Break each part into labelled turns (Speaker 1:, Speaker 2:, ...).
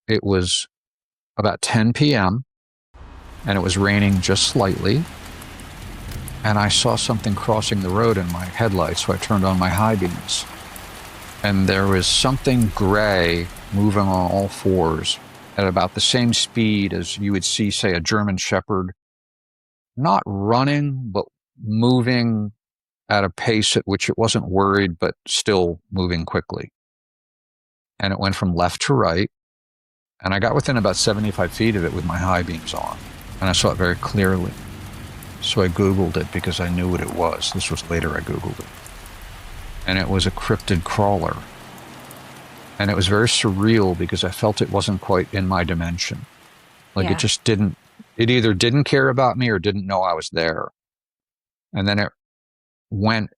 Speaker 1: It was about 10 p.m. and it was raining just slightly. And I saw something crossing the road in my headlights, so I turned on my high beams. And there was something gray moving on all fours at about the same speed as you would see, say, a German Shepherd, not running, but moving at a pace at which it wasn't worried, but still moving quickly. And it went from left to right. And I got within about 75 feet of it with my high beams on. And I saw it very clearly. So I Googled it because I knew what it was. This was later I Googled it. And it was a cryptid crawler. And it was very surreal because I felt it wasn't quite in my dimension. Like it just didn't, it either didn't care about me or didn't know I was there. And then it went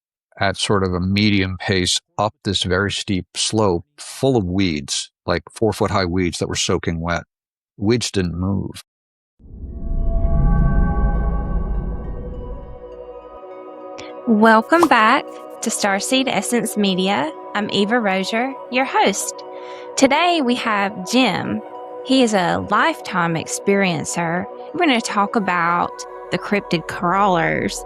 Speaker 1: at sort of a medium pace up this very steep slope full of weeds, like 4-foot high weeds that were soaking wet. Weeds didn't move.
Speaker 2: Welcome back to Starseed Essence Media. I'm Eva Rozier, your host. Today we have Jim. He is a lifetime experiencer. We're going to talk about the cryptid crawlers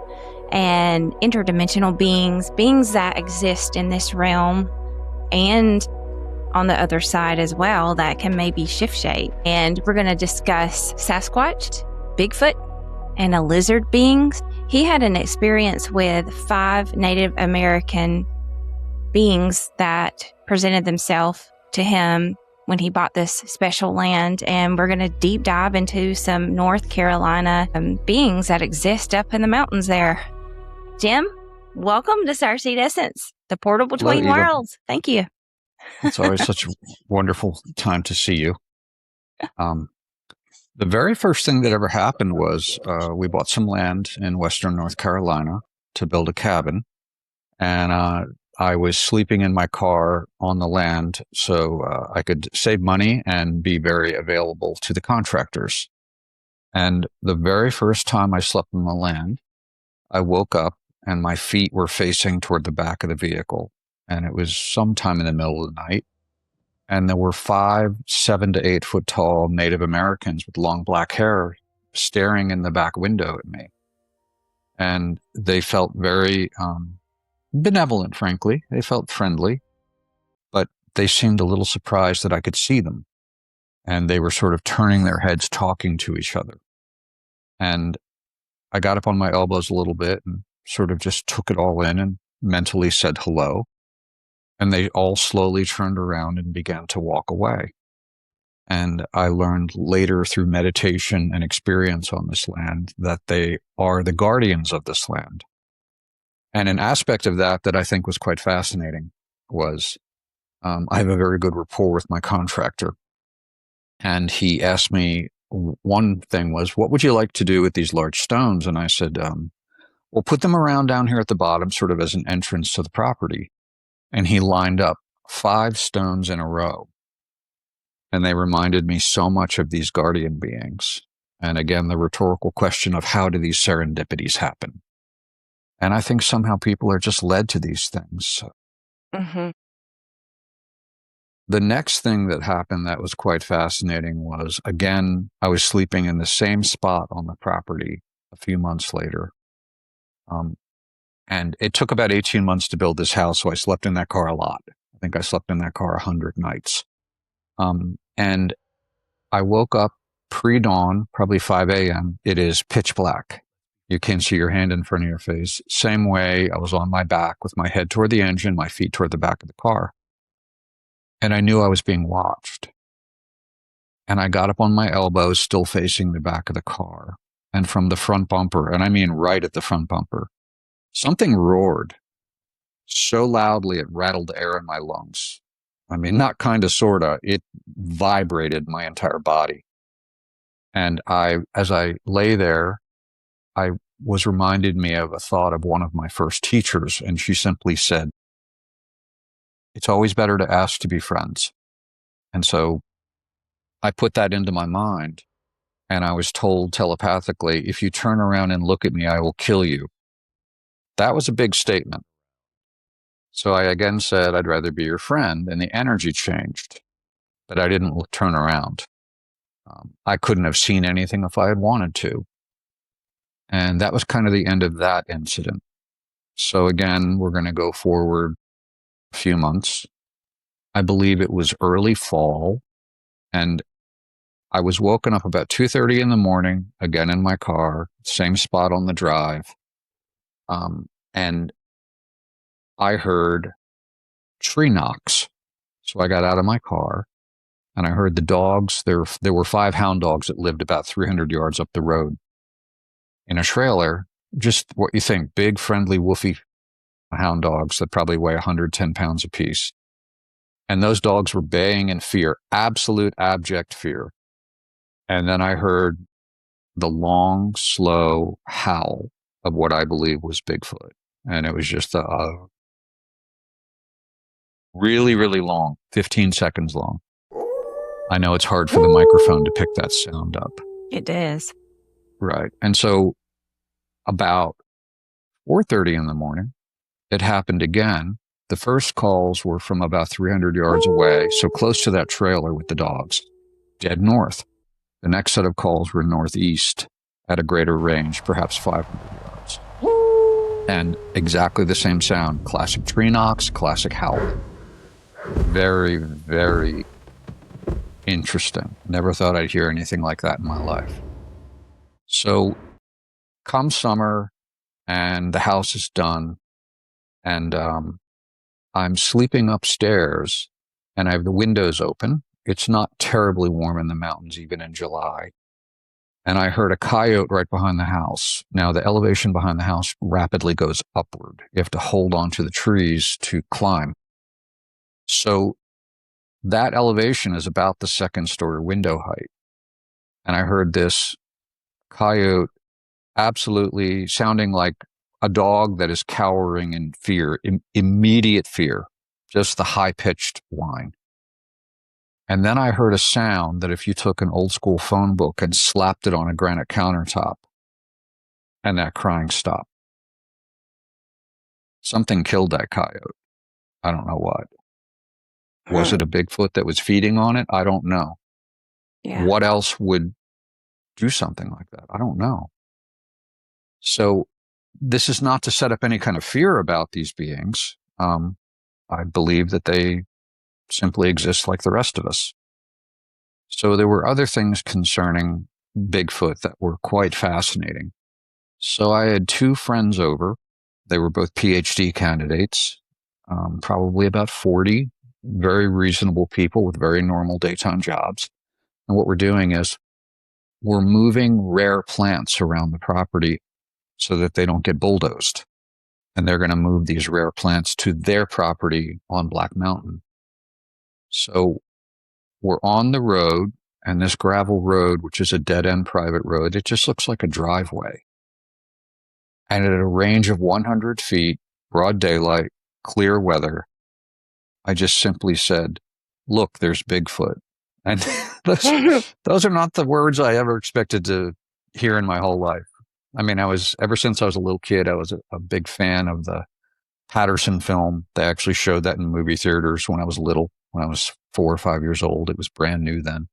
Speaker 2: and interdimensional beings that exist in this realm and on the other side as well that can maybe shift shape. And we're going to discuss Sasquatch, Bigfoot, and a lizard beings. He had an experience with 5 Native American beings that presented themselves to him when he bought this special land. And we're going to deep dive into some North Carolina beings that exist up in the mountains there. Jim, welcome to Starseed Essence, the portal between worlds. Thank you.
Speaker 1: It's always such a wonderful time to see you. The very first thing that ever happened was we bought some land in western North Carolina to build a cabin. And I was sleeping in my car on the land so I could save money and be very available to the contractors. And the very first time I slept on the land, I woke up and my feet were facing toward the back of the vehicle. And it was sometime in the middle of the night. And there were 5, 7 to 8 foot tall Native Americans with long black hair staring in the back window at me. And they felt very benevolent, frankly. They felt friendly, but they seemed a little surprised that I could see them. And they were sort of turning their heads, talking to each other. And I got up on my elbows a little bit and sort of just took it all in and mentally said hello. And they all slowly turned around and began to walk away. And I learned later through meditation and experience on this land that they are the guardians of this land. And an aspect of that I think was quite fascinating was I have a very good rapport with my contractor. And he asked me, one thing was, what would you like to do with these large stones? And I said, well, put them around down here at the bottom, sort of as an entrance to the property. And he lined up 5 stones in a row. And they reminded me so much of these guardian beings. And again, the rhetorical question of how do these serendipities happen? And I think somehow people are just led to these things. Mm-hmm. The next thing that happened that was quite fascinating was, again, I was sleeping in the same spot on the property a few months later. And it took about 18 months to build this house, so I slept in that car a lot. I think I slept in that car 100 nights. And I woke up pre-dawn, probably 5 a.m. It is pitch black. You can't see your hand in front of your face. Same way, I was on my back with my head toward the engine, my feet toward the back of the car. And I knew I was being watched. And I got up on my elbows, still facing the back of the car. And from the front bumper, and I mean right at the front bumper, something roared so loudly it rattled the air in my lungs. I mean, not kind of, sort of. It vibrated my entire body. And as I lay there, I was reminded me of a thought of one of my first teachers. And she simply said, it's always better to ask to be friends. And so I put that into my mind. And I was told telepathically, if you turn around and look at me, I will kill you. That was a big statement. So I again said, I'd rather be your friend, and the energy changed. but I didn't turn around. I couldn't have seen anything if I had wanted to. And that was kind of the end of that incident. So again, we're going to go forward a few months. I believe it was early fall, and I was woken up about 2:30 in the morning, again in my car, same spot on the drive. And I heard tree knocks. So I got out of my car and I heard the dogs. There were 5 hound dogs that lived about 300 yards up the road in a trailer. Just what you think, big, friendly, woofy hound dogs that probably weigh 110 pounds apiece. And those dogs were baying in fear, absolute abject fear. And then I heard the long, slow howl of what I believe was Bigfoot. And it was just a really, really long, 15 seconds long. I know it's hard for the microphone to pick that sound up.
Speaker 2: It does.
Speaker 1: Right. And so about 4:30 in the morning, it happened again. The first calls were from about 300 yards away, so close to that trailer with the dogs, dead north. The next set of calls were northeast at a greater range, perhaps 500 yards. And exactly the same sound, classic tree knocks, classic howl. Very, very interesting. Never thought I'd hear anything like that in my life. So come summer and the house is done, and I'm sleeping upstairs and I have the windows open. It's not terribly warm in the mountains, even in July. And I heard a coyote right behind the house. Now, the elevation behind the house rapidly goes upward. You have to hold on to the trees to climb. So that elevation is about the second story window height. And I heard this coyote absolutely sounding like a dog that is cowering in fear, immediate fear, just the high-pitched whine. And then I heard a sound that if you took an old school phone book and slapped it on a granite countertop, and that crying stopped. Something killed that coyote. I don't know what. Was it a Bigfoot that was feeding on it? I don't know.
Speaker 2: Yeah.
Speaker 1: What else would do something like that? I don't know. So this is not to set up any kind of fear about these beings. I believe that they simply exist like the rest of us. So there were other things concerning Bigfoot that were quite fascinating. So I had 2 friends over. They were both PhD candidates, probably about 40, very reasonable people with very normal daytime jobs. And what we're doing is we're moving rare plants around the property so that they don't get bulldozed. And they're going to move these rare plants to their property on Black Mountain. So we're on the road, and this gravel road, which is a dead-end private road, it just looks like a driveway. And at a range of 100 feet, broad daylight, clear weather, I just simply said, "Look, there's Bigfoot." And those are not the words I ever expected to hear in my whole life. I mean, ever since I was a little kid, I was a big fan of the Patterson film. They actually showed that in movie theaters when I was little, when I was 4 or 5 years old. It was brand new then.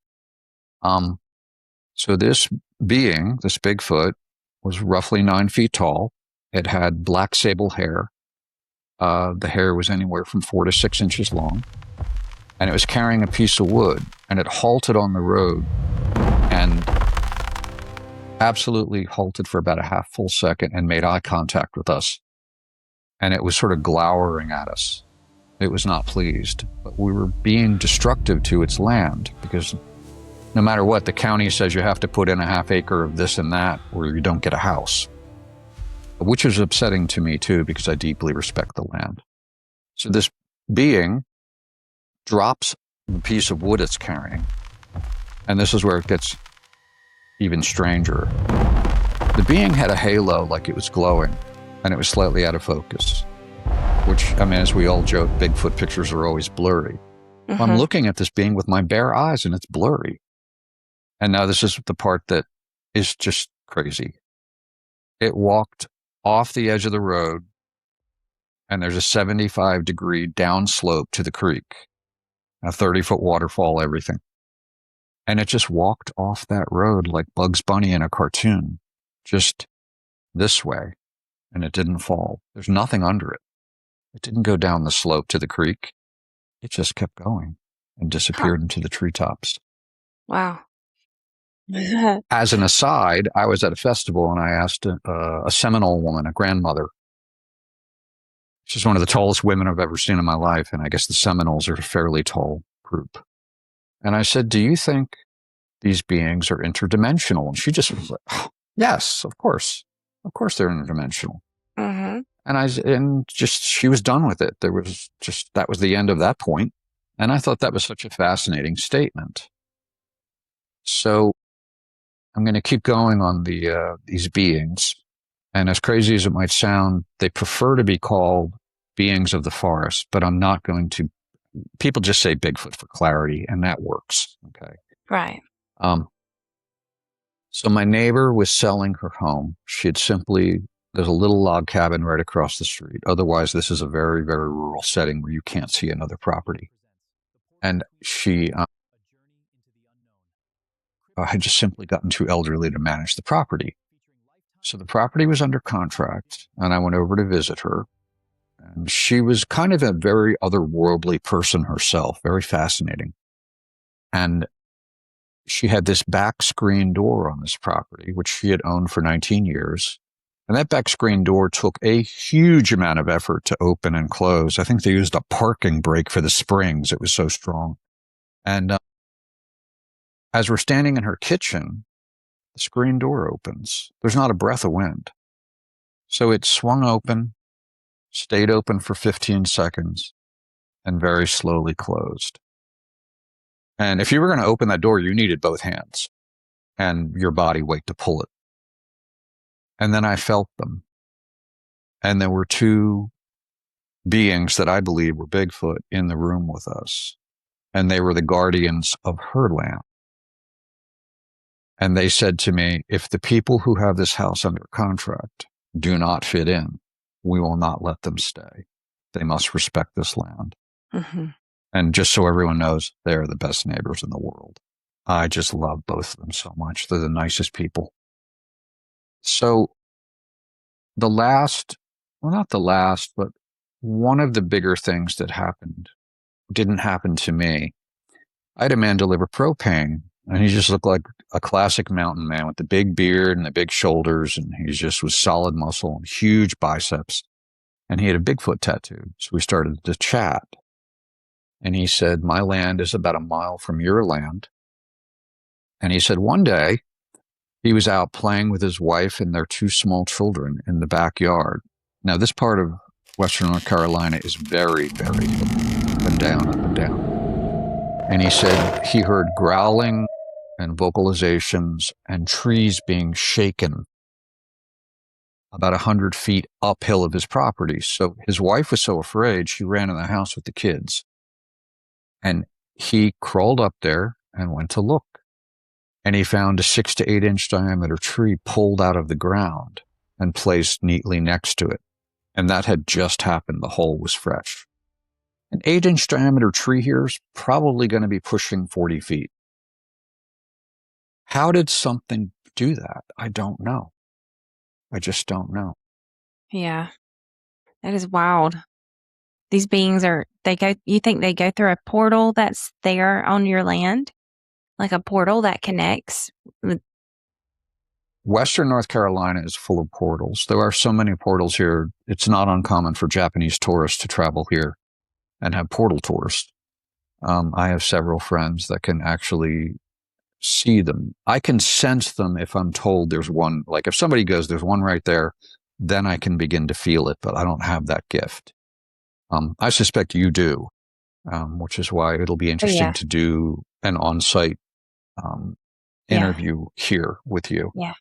Speaker 1: So this being, this Bigfoot, was roughly 9 feet tall. It had black sable hair. The hair was anywhere from 4 to 6 inches long. And it was carrying a piece of wood. And it halted on the road and absolutely halted for about a half full second and made eye contact with us. And it was sort of glowering at us. It was not pleased. But we were being destructive to its land because no matter what, the county says you have to put in a half acre of this and that or you don't get a house. Which is upsetting to me too, because I deeply respect the land. So this being drops the piece of wood it's carrying. And this is where it gets even stranger. The being had a halo, like it was glowing, and it was slightly out of focus. Which, I mean, as we all joke, Bigfoot pictures are always blurry. Mm-hmm. I'm looking at this being with my bare eyes and it's blurry. And now this is the part that is just crazy. It walked off the edge of the road, and there's a 75-degree downslope to the creek. a 30-foot waterfall, everything. And it just walked off that road like Bugs Bunny in a cartoon, just this way. And it didn't fall. There's nothing under it. It didn't go down the slope to the creek. It just kept going and disappeared into the treetops.
Speaker 2: Wow.
Speaker 1: As an aside, I was at a festival and I asked a Seminole woman, a grandmother. She's one of the tallest women I've ever seen in my life. And I guess the Seminoles are a fairly tall group. And I said, do you think these beings are interdimensional? And she just was like, oh, yes, of course. Of course they're interdimensional.
Speaker 2: Mm-hmm.
Speaker 1: And she was done with it. That was the end of that point. And I thought that was such a fascinating statement. So I'm going to keep going on these beings. And as crazy as it might sound, they prefer to be called beings of the forest, but I'm not going to. People just say Bigfoot for clarity, and that works. Okay.
Speaker 2: Right.
Speaker 1: So my neighbor was selling her home. There's a little log cabin right across the street. Otherwise, this is a very, very rural setting where you can't see another property. And she had just simply gotten too elderly to manage the property. So the property was under contract, and I went over to visit her. And she was kind of a very otherworldly person herself, very fascinating. And she had this back screen door on this property, which she had owned for 19 years. And that back screen door took a huge amount of effort to open and close. I think they used a parking brake for the springs. It was so strong. And as we're standing in her kitchen, the screen door opens. There's not a breath of wind. So it swung open, stayed open for 15 seconds, and very slowly closed. And if you were going to open that door, you needed both hands and your body weight to pull it. And then I felt them. And there were two beings that I believe were Bigfoot in the room with us. And they were the guardians of her land. And they said to me, if the people who have this house under contract do not fit in, we will not let them stay. They must respect this land.
Speaker 2: Mm-hmm.
Speaker 1: And just so everyone knows, they're the best neighbors in the world. I just love both of them so much. They're the nicest people. So not the last, but one of the bigger things that didn't happen to me. I had a man deliver propane, and he just looked like a classic mountain man with the big beard and the big shoulders, and he just was solid muscle and huge biceps. And he had a Bigfoot tattoo. So we started to chat. And he said, my land is about a mile from your land. And he said one day he was out playing with his wife and their two small children in the backyard. Now, this part of Western North Carolina is very, very up and down, up and down. And he said he heard growling and vocalizations and trees being shaken about 100 feet uphill of his property. So his wife was so afraid, she ran in the house with the kids. And he crawled up there and went to look. And he found a 6 to 8 inch diameter tree pulled out of the ground and placed neatly next to it. And that had just happened. The hole was fresh. An 8 inch diameter tree here is probably going to be pushing 40 feet. How did something do that? I don't know. I just don't know.
Speaker 2: Yeah. That is wild. These beings you think they go through a portal that's there on your land? Like a portal that connects with.
Speaker 1: Western North Carolina is full of portals. There are so many portals here. It's not uncommon for Japanese tourists to travel here and have portal tours. I have several friends that can actually see them. I can sense them if I'm told there's one. Like if somebody goes, there's one right there, then I can begin to feel it, but I don't have that gift. I suspect you do, which is why it'll be interesting to do an on-site interview here with you.
Speaker 2: Yeah.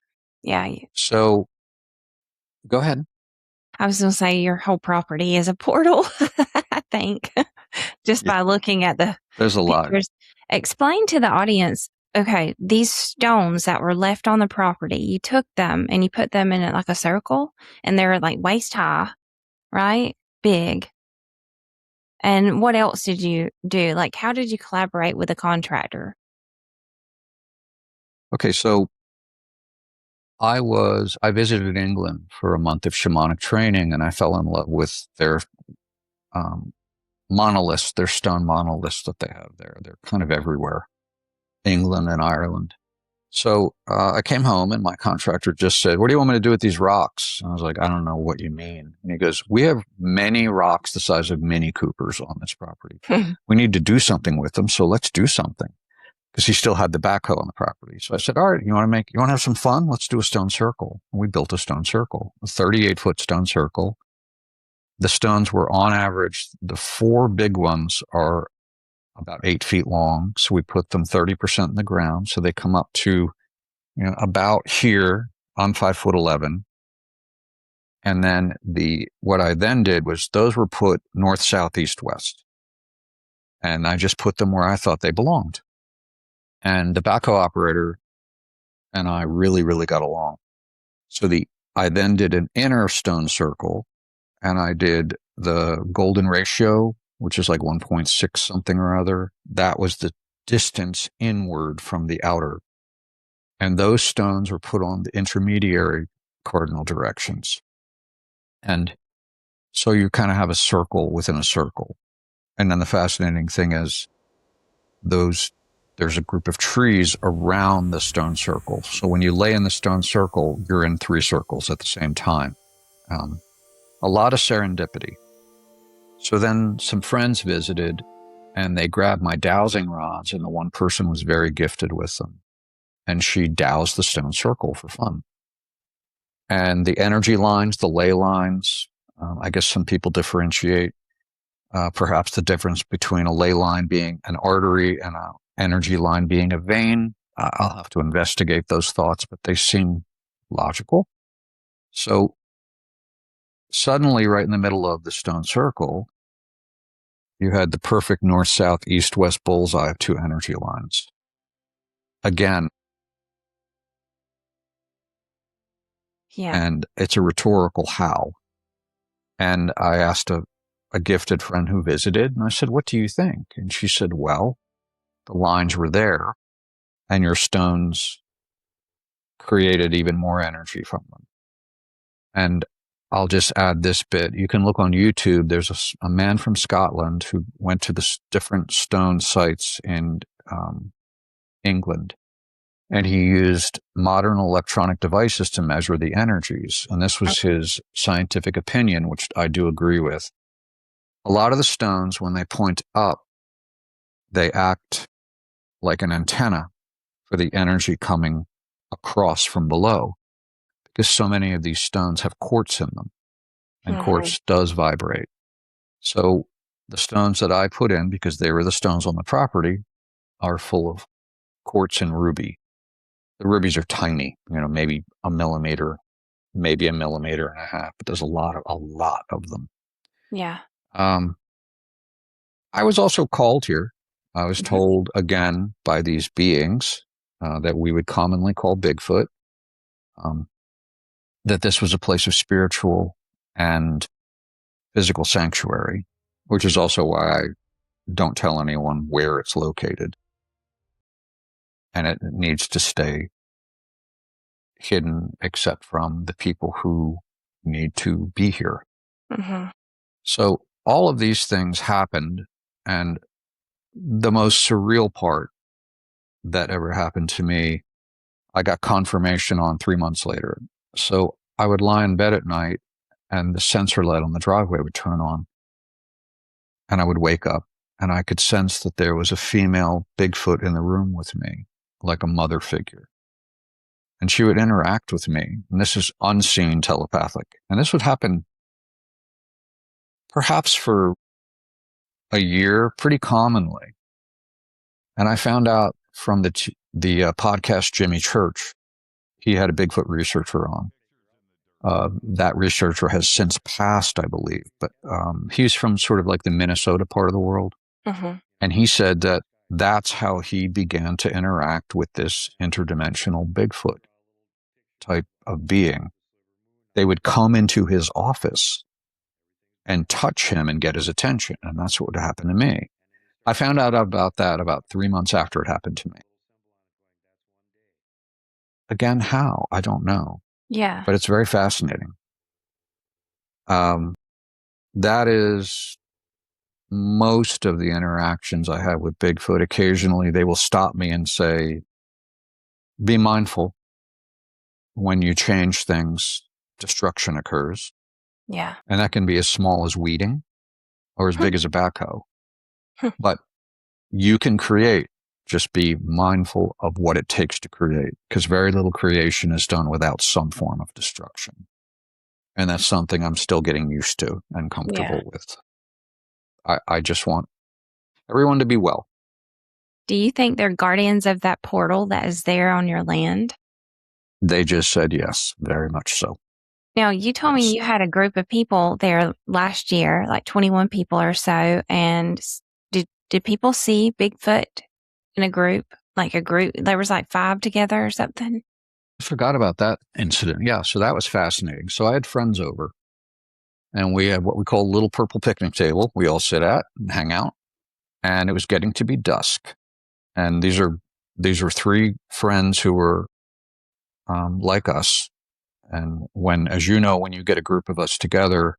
Speaker 2: Yeah.
Speaker 1: So go ahead.
Speaker 2: I was going to say your whole property is a portal, I think, just by looking at the
Speaker 1: There's a lot.
Speaker 2: Explain to the audience, okay, these stones that were left on the property, you took them and you put them in like a circle and they're like waist high, right? Big. And what else did you do? Like, how did you collaborate with a contractor?
Speaker 1: Okay, so I visited England for a month of shamanic training, and I fell in love with their um, monoliths, their stone monoliths that they have there. They're kind of everywhere, England and Ireland. So I came home, and my contractor just said, "What do you want me to do with these rocks?" And I was like, "I don't know what you mean." And he goes, "We have many rocks the size of Mini Coopers on this property. We need to do something with them, so let's do something." Because he still had the backhoe on the property. So I said, "All right, you want to have some fun? Let's do a stone circle." And we built a stone circle, a 38-foot stone circle. The stones were on average, the four big ones are about 8 feet long. So we put them 30% in the ground. So they come up to, about here. I'm 5'11". And then what I then did was those were put north, south, east, west. And I just put them where I thought they belonged. And the backhoe operator and I really, really got along. So I then did an inner stone circle, and I did the golden ratio, which is like 1.6 something or other. That was the distance inward from the outer. And those stones were put on the intermediary cardinal directions. And so you kind of have a circle within a circle. And then the fascinating thing is there's a group of trees around the stone circle. So when you lay in the stone circle, you're in 3 circles at the same time. A lot of serendipity. So then some friends visited, and they grabbed my dowsing rods, and the one person was very gifted with them. And she dowsed the stone circle for fun. And the energy lines, the ley lines, I guess some people differentiate perhaps the difference between a ley line being an artery and an energy line being a vein. I'll have to investigate those thoughts, but they seem logical. So suddenly, right in the middle of the stone circle, you had the perfect north, south, east, west bullseye of 2 energy lines. Again,
Speaker 2: Yeah.
Speaker 1: and it's a rhetorical how. And I asked a gifted friend who visited, and I said, "What do you think?" And she said, "Well, the lines were there, and your stones created even more energy from them." And I'll just add this bit. You can look on YouTube. There's a man from Scotland who went to the different stone sites in England, and he used modern electronic devices to measure the energies. And this was his scientific opinion, which I do agree with. A lot of the stones, when they point up, they act like an antenna for the energy coming across from below, because so many of these stones have quartz in them, and quartz does vibrate. So the stones that I put in, because they were the stones on the property, are full of quartz and ruby. The rubies are tiny, maybe a millimeter, maybe a millimeter and a half, but there's a lot of them.
Speaker 2: Yeah.
Speaker 1: I was also called here. I was told again by these beings that we would commonly call Bigfoot, that this was a place of spiritual and physical sanctuary, which is also why I don't tell anyone where it's located. And it needs to stay hidden except from the people who need to be here. So all of these things happened, and the most surreal part that ever happened to me, I got confirmation on 3 months later. So I would lie in bed at night, and the sensor light on the driveway would turn on, and I would wake up, and I could sense that there was a female Bigfoot in the room with me, like a mother figure. And she would interact with me. And this is unseen telepathic. And this would happen perhaps for a year, pretty commonly. And I found out from the podcast Jimmy Church, he had a Bigfoot researcher on. That researcher has since passed, I believe, but he's from sort of like the Minnesota part of the world. And he said that that's how he began to interact with this interdimensional Bigfoot type of being. They would come into his office and touch him and get his attention. And that's what would happen to me. I found out about that about 3 months after it happened to me. Again, how? I don't know.
Speaker 2: Yeah.
Speaker 1: But it's very fascinating. That is most of the interactions I have with Bigfoot. Occasionally, they will stop me and say, be mindful. When you change things, destruction occurs.
Speaker 2: Yeah.
Speaker 1: And that can be as small as weeding or as big as a backhoe. But you can create. Just be mindful of what it takes to create, because very little creation is done without some form of destruction. And that's something I'm still getting used to and comfortable with. I just want everyone to be well.
Speaker 2: Do you think they're guardians of that portal that is there on your land?
Speaker 1: They just said yes, very much so.
Speaker 2: Now, you told me you had a group of people there last year, like 21 people or so. And did people see Bigfoot in a group? Like a group? There was like 5 together or something?
Speaker 1: I forgot about that incident. Yeah, so that was fascinating. So I had friends over, and we had what we call a little purple picnic table we all sit at and hang out. And it was getting to be dusk. And these are 3 friends who were like us. And as you know, when you get a group of us together,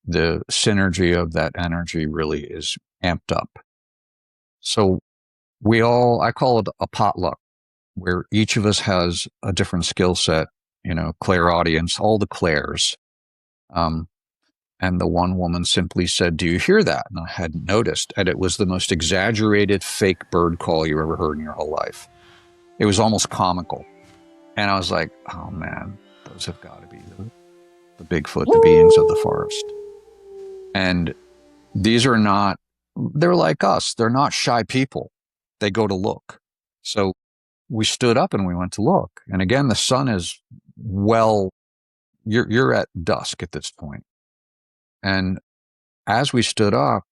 Speaker 1: the synergy of that energy really is amped up. So I call it a potluck, where each of us has a different skill set, clairaudience, all the clairs. And the one woman simply said, "Do you hear that?" And I hadn't noticed. And it was the most exaggerated fake bird call you ever heard in your whole life. It was almost comical. And I was like, oh man, those have got to be the Bigfoot, the beings of the forest. And they're like us. They're not shy people. They go to look. So we stood up and we went to look. And again, the sun is you're at dusk at this point. And as we stood up,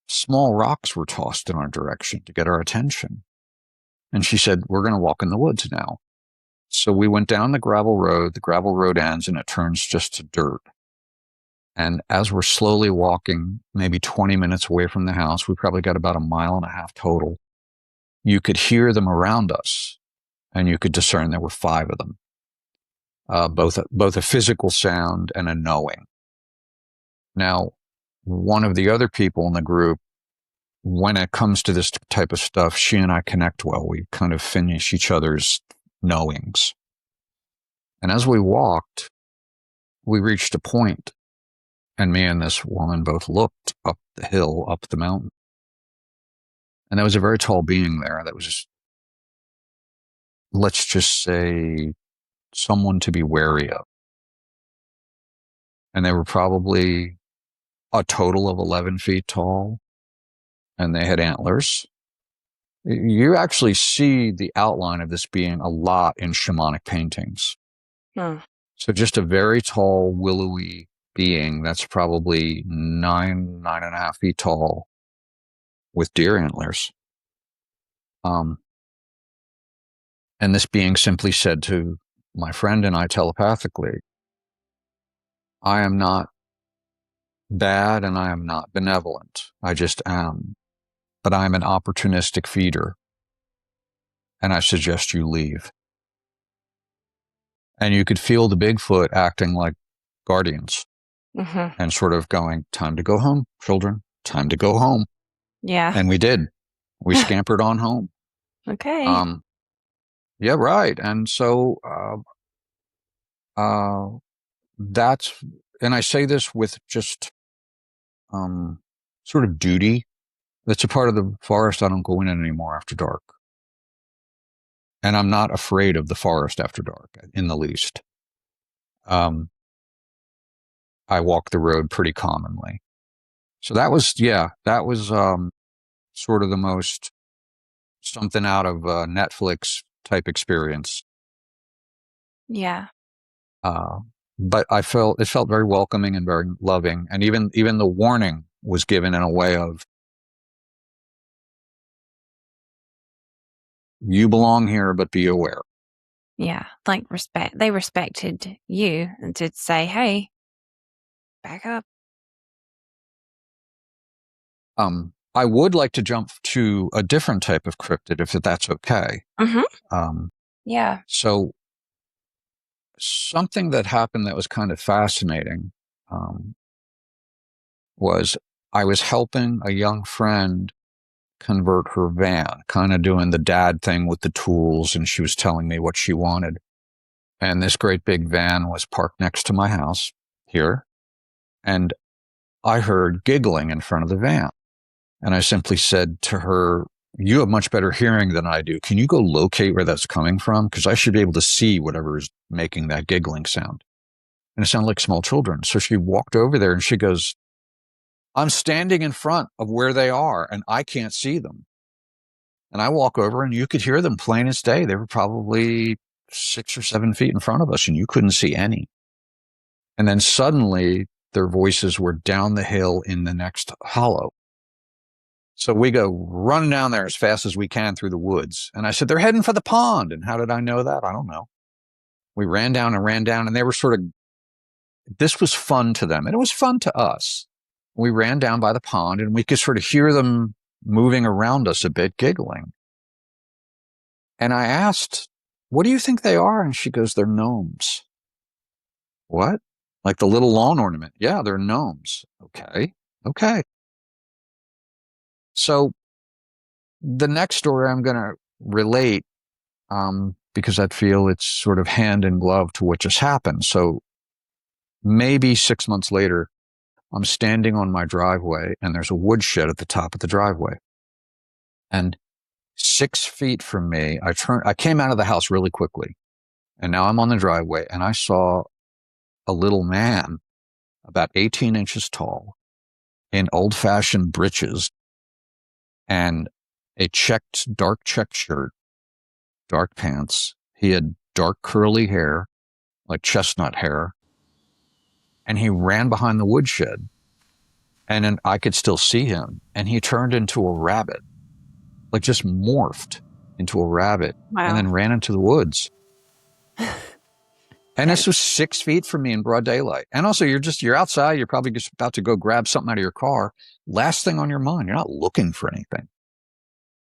Speaker 1: small rocks were tossed in our direction to get our attention. And she said, we're going to walk in the woods now. So we went down the gravel road. The gravel road ends and it turns just to dirt. And as we're slowly walking, maybe 20 minutes away from the house, we probably got about 1.5 miles total. You could hear them around us, and you could discern there were 5 of them, both a physical sound and a knowing. Now, one of the other people in the group, when it comes to this type of stuff, she and I connect well. We kind of finish each other's knowings. And as we walked, we reached a point, and me and this woman both looked up the hill, up the mountain. And there was a very tall being there that was, let's just say, someone to be wary of. And they were probably a total of 11 feet tall, and they had antlers. You actually see the outline of this being a lot in shamanic paintings. So just a very tall, willowy being that's probably 9.5 feet tall with deer antlers. And this being simply said to my friend and I telepathically, I am not bad and I am not benevolent. I just am. But I am an opportunistic feeder. And I suggest you leave. And you could feel the Bigfoot acting like guardians and sort of going, time to go home, children, time to go home.
Speaker 2: Yeah.
Speaker 1: And we did. We scampered on home.
Speaker 2: Okay.
Speaker 1: Yeah, right. And so that's, and I say this with just sort of duty. That's a part of the forest I don't go in anymore after dark. And I'm not afraid of the forest after dark in the least. I walk the road pretty commonly. So that was sort of the most something out of a Netflix type experience.
Speaker 2: Yeah.
Speaker 1: But it felt very welcoming and very loving. And even the warning was given in a way of, you belong here, but be aware.
Speaker 2: Yeah. Like respect. They respected you and to say, hey, back up.
Speaker 1: I would like to jump to a different type of cryptid, if that's okay.
Speaker 2: Mm-hmm. Yeah.
Speaker 1: So something that happened that was kind of fascinating um, was I was helping a young friend convert her van, kind of doing the dad thing with the tools, and she was telling me what she wanted. And this great big van was parked next to my house here, and I heard giggling in front of the van. And I simply said to her, "You have much better hearing than I do. Can you go locate where that's coming from? Because I should be able to see whatever is making that giggling sound." And it sounded like small children. So she walked over there and she goes, "I'm standing in front of where they are and I can't see them." And I walk over and you could hear them plain as day. They were probably 6 or 7 feet in front of us and you couldn't see any. And then suddenly their voices were down the hill in the next hollow. So we go running down there as fast as we can through the woods. And I said, "They're heading for the pond." And how did I know that? I don't know. We ran down, and they were sort of, this was fun to them. And it was fun to us. We ran down by the pond and we could sort of hear them moving around us a bit, giggling. And I asked, "What do you think they are?" And she goes, "They're gnomes." "What?" "Like the little lawn ornament." "Yeah, they're gnomes." Okay. Okay. So the next story I'm going to relate, because I feel it's sort of hand in glove to what just happened. So maybe 6 months later, I'm standing on my driveway and there's a woodshed at the top of the driveway. And 6 feet from me, I came out of the house really quickly. And now I'm on the driveway and I saw a little man about 18 inches tall in old fashioned breeches and a dark checked shirt, dark pants. He had dark curly hair, like chestnut hair. And he ran behind the woodshed and then I could still see him. And he turned into a rabbit, like just morphed into a rabbit.
Speaker 2: Wow.
Speaker 1: And then ran into the woods. And
Speaker 2: That-
Speaker 1: this was 6 feet from me in broad daylight. And also you're outside. You're probably just about to go grab something out of your car. Last thing on your mind, you're not looking for anything.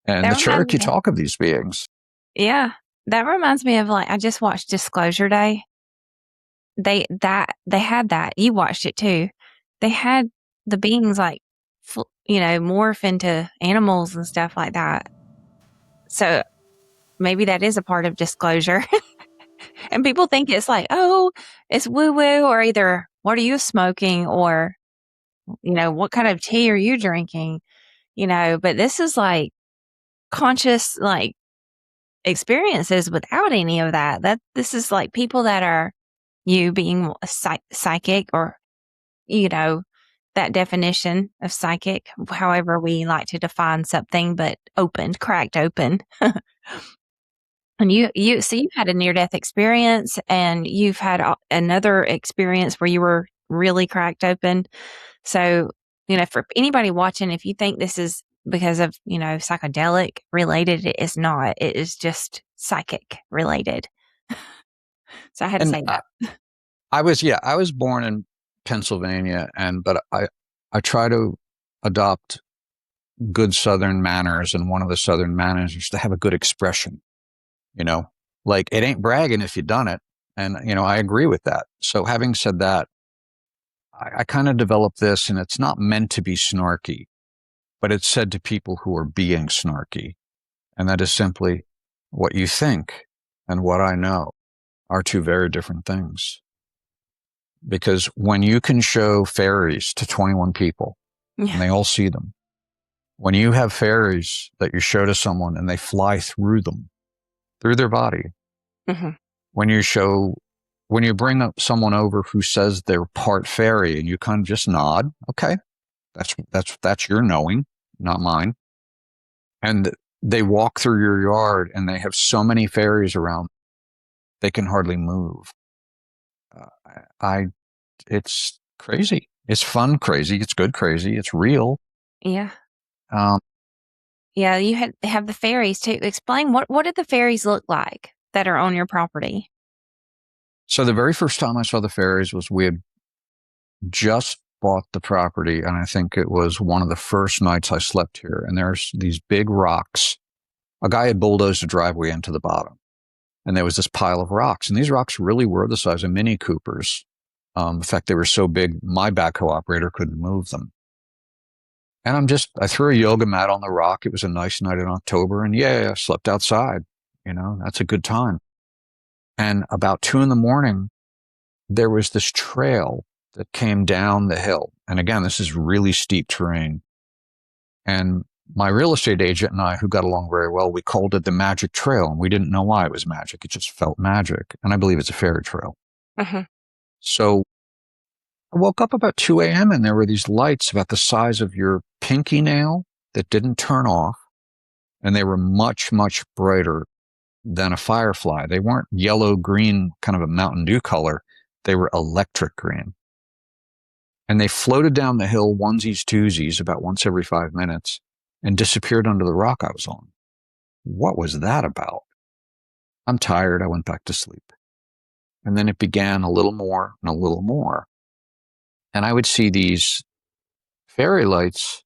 Speaker 1: And the Cherokee talk of these beings.
Speaker 2: Yeah. That reminds me of, like, I just watched Disclosure Day. They had that. You watched it too. They had the beings, like, morph into animals and stuff like that. So maybe that is a part of disclosure. And people think it's like, oh, it's woo-woo, or either what are you smoking, or, what kind of tea are you drinking? But this is like conscious, like, experiences without any of that. This is like people that are, you being a psychic, or, that definition of psychic, however we like to define something, but cracked open. And so you had a near-death experience, and you've had another experience where you were really cracked open. So, for anybody watching, if you think this is because of, psychedelic related, it is not. It is just psychic related. So I had to say that.
Speaker 1: I was born in Pennsylvania, but I try to adopt good Southern manners, and one of the Southern manners is to have a good expression. Like, it ain't bragging if you done it. And, I agree with that. So having said that, I kind of developed this, and it's not meant to be snarky, but it's said to people who are being snarky. And that is simply, what you think and what I know are two very different things. Because when you can show fairies to 21 people and they all see them, when you have fairies that you show to someone and they fly through them, through their body, when you bring up someone over who says they're part fairy and you kind of just nod, okay, that's your knowing, not mine. And they walk through your yard and they have so many fairies around, they can hardly move. It's crazy. It's fun crazy. It's good crazy. It's real.
Speaker 2: Yeah. Yeah, you have the fairies too. Explain, what did the fairies look like that are on your property?
Speaker 1: So the very first time I saw the fairies was we had just bought the property, and I think it was one of the first nights I slept here. And there's these big rocks. A guy had bulldozed a driveway into the bottom, and there was this pile of rocks. And these rocks really were the size of Mini Coopers. In fact, they were so big, my backhoe operator couldn't move them. And I threw a yoga mat on the rock. It was a nice night in October, and I slept outside. That's a good time. And about 2 a.m, there was this trail that came down the hill. And again, this is really steep terrain. And my real estate agent and I, who got along very well, we called it the Magic Trail. And we didn't know why it was magic. It just felt magic. And I believe it's a fairy trail.
Speaker 2: Uh-huh.
Speaker 1: So I woke up about 2 a.m. and there were these lights about the size of your pinky nail that didn't turn off. And they were much, much brighter than a firefly. They weren't yellow, green, kind of a Mountain Dew color. They were electric green. And they floated down the hill onesies, twosies, about once every 5 minutes, and disappeared under the rock I was on. What was that about? I'm tired. I went back to sleep. And then it began a little more and a little more. And I would see these fairy lights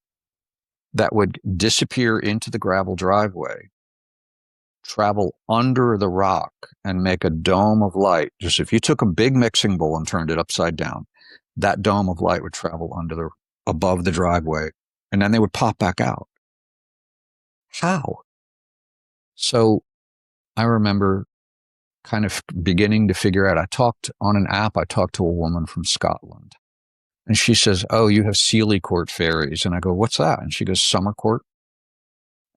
Speaker 1: that would disappear into the gravel driveway, travel under the rock, and make a dome of light. Just if you took a big mixing bowl and turned it upside down, that dome of light would travel above the driveway, and then they would pop back out. How? So I remember kind of beginning to figure out, I talked to a woman from Scotland, and she says, "Oh, you have Sealy Court fairies." And I go, "What's that?" And she goes, "Summer Court."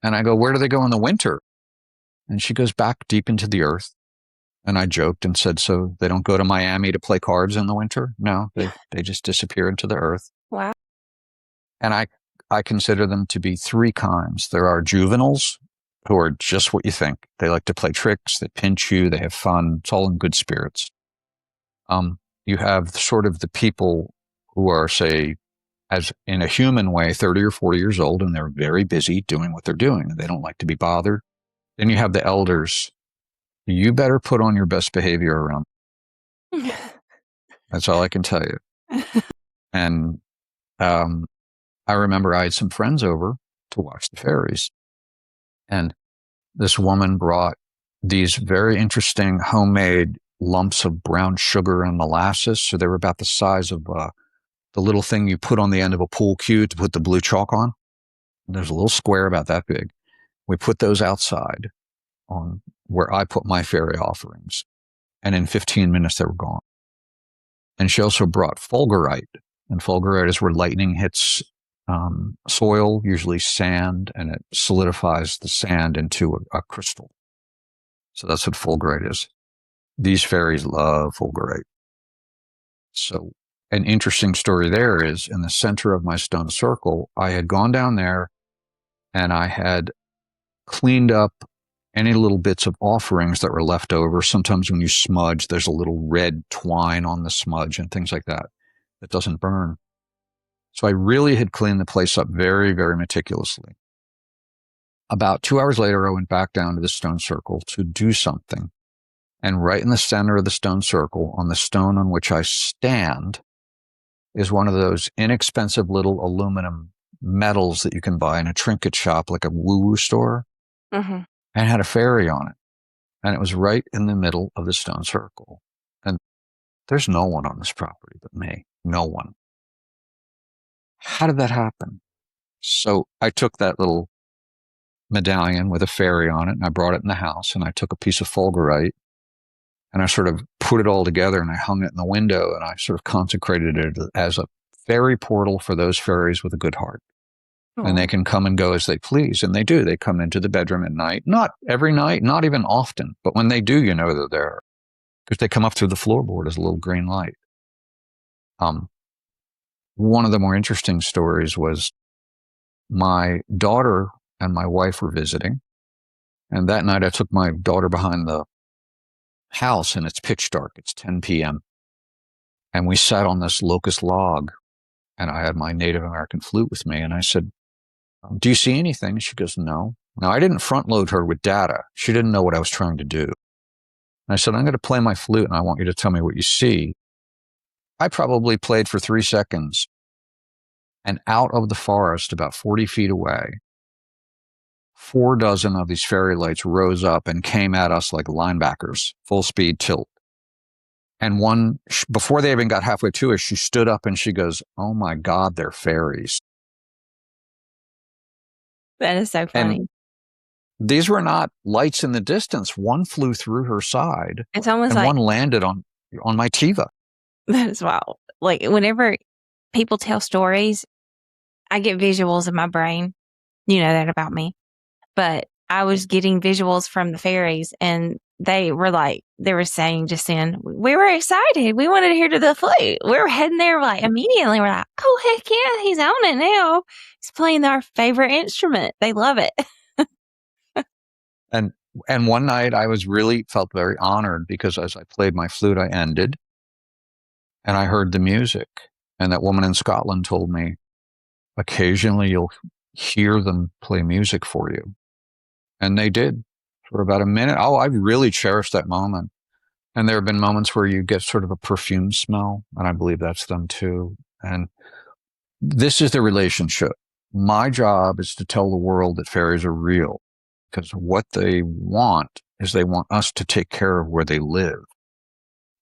Speaker 1: And I go, "Where do they go in the winter?" And she goes, "Back deep into the earth." And I joked and said, "So they don't go to Miami to play cards in the winter?" No, they just disappear into the earth.
Speaker 2: Wow.
Speaker 1: And I consider them to be 3 kinds. There are juveniles, who are just what you think. They like to play tricks, they pinch you, they have fun. It's all in good spirits. You have sort of the people who are, say, as in a human way, 30 or 40 years old, and they're very busy doing what they're doing. They don't like to be bothered. Then you have the elders. You better put on your best behavior around. That's all I can tell you. And I remember I had some friends over to watch the fairies. And this woman brought these very interesting homemade lumps of brown sugar and molasses. So they were about the size of the little thing you put on the end of a pool cue to put the blue chalk on. And there's a little square about that big. We put those outside on where I put my fairy offerings. And in 15 minutes, they were gone. And she also brought fulgurite. And fulgurite is where lightning hits soil, usually sand, and it solidifies the sand into a crystal. So that's what fulgurite is. These fairies love fulgurite. So an interesting story there is, in the center of my stone circle, I had gone down there and I had cleaned up any little bits of offerings that were left over. Sometimes when you smudge, there's a little red twine on the smudge and things like that that doesn't burn. So I really had cleaned the place up very, very meticulously. About 2 hours later, I went back down to the stone circle to do something. And right in the center of the stone circle, on the stone on which I stand, is one of those inexpensive little aluminum medals that you can buy in a trinket shop, like a woo-woo store.
Speaker 2: Mm-hmm.
Speaker 1: And it had a fairy on it. And it was right in the middle of the stone circle. And there's no one on this property but me. No one. How did that happen? So I took that little medallion with a fairy on it, and I brought it in the house, and I took a piece of fulgurite, and I sort of put it all together, and I hung it in the window, and I sort of consecrated it as a fairy portal for those fairies with a good heart.
Speaker 2: Aww.
Speaker 1: And they can come and go as they please. And they do. They come into the bedroom at night. Not every night, not even often. But when they do, you know they're there. Because they come up through the floorboard as a little green light. One of the more interesting stories was my daughter and my wife were visiting. And that night I took my daughter behind the house, and it's pitch dark. It's 10 p.m. And we sat on this locust log, and I had my Native American flute with me. And I said, "Do you see anything?" She goes, "No." Now, I didn't front load her with data. She didn't know what I was trying to do. And I said, "I'm going to play my flute, and I want you to tell me what you see." I probably played for 3 seconds, And out of the forest, about 40 feet away, 4 dozen of these fairy lights rose up and came at us like linebackers, full speed tilt. And one, before they even got halfway to us, she stood up and she goes, "Oh my God, they're fairies."
Speaker 2: That is so funny.
Speaker 1: And these were not lights in the distance. One flew through her side,
Speaker 2: It's almost
Speaker 1: and
Speaker 2: like
Speaker 1: one landed on my Tiva.
Speaker 2: that is wild. Like whenever people tell stories, I get visuals in my brain. You know that about me. But I was getting visuals from the fairies, and they were saying just then, we were excited. We wanted to hear to the flute. We were heading there like immediately. We're like, oh, heck yeah, he's on it now. He's playing our favorite instrument. They love it.
Speaker 1: And one night I felt very honored because as I played my flute, I ended and I heard the music. And that woman in Scotland told me, occasionally you'll hear them play music for you. And they did for about a minute. Oh, I really cherished that moment. And there have been moments where you get sort of a perfume smell, and I believe that's them too. And this is the relationship. My job is to tell the world that fairies are real, because what they want is they want us to take care of where they live,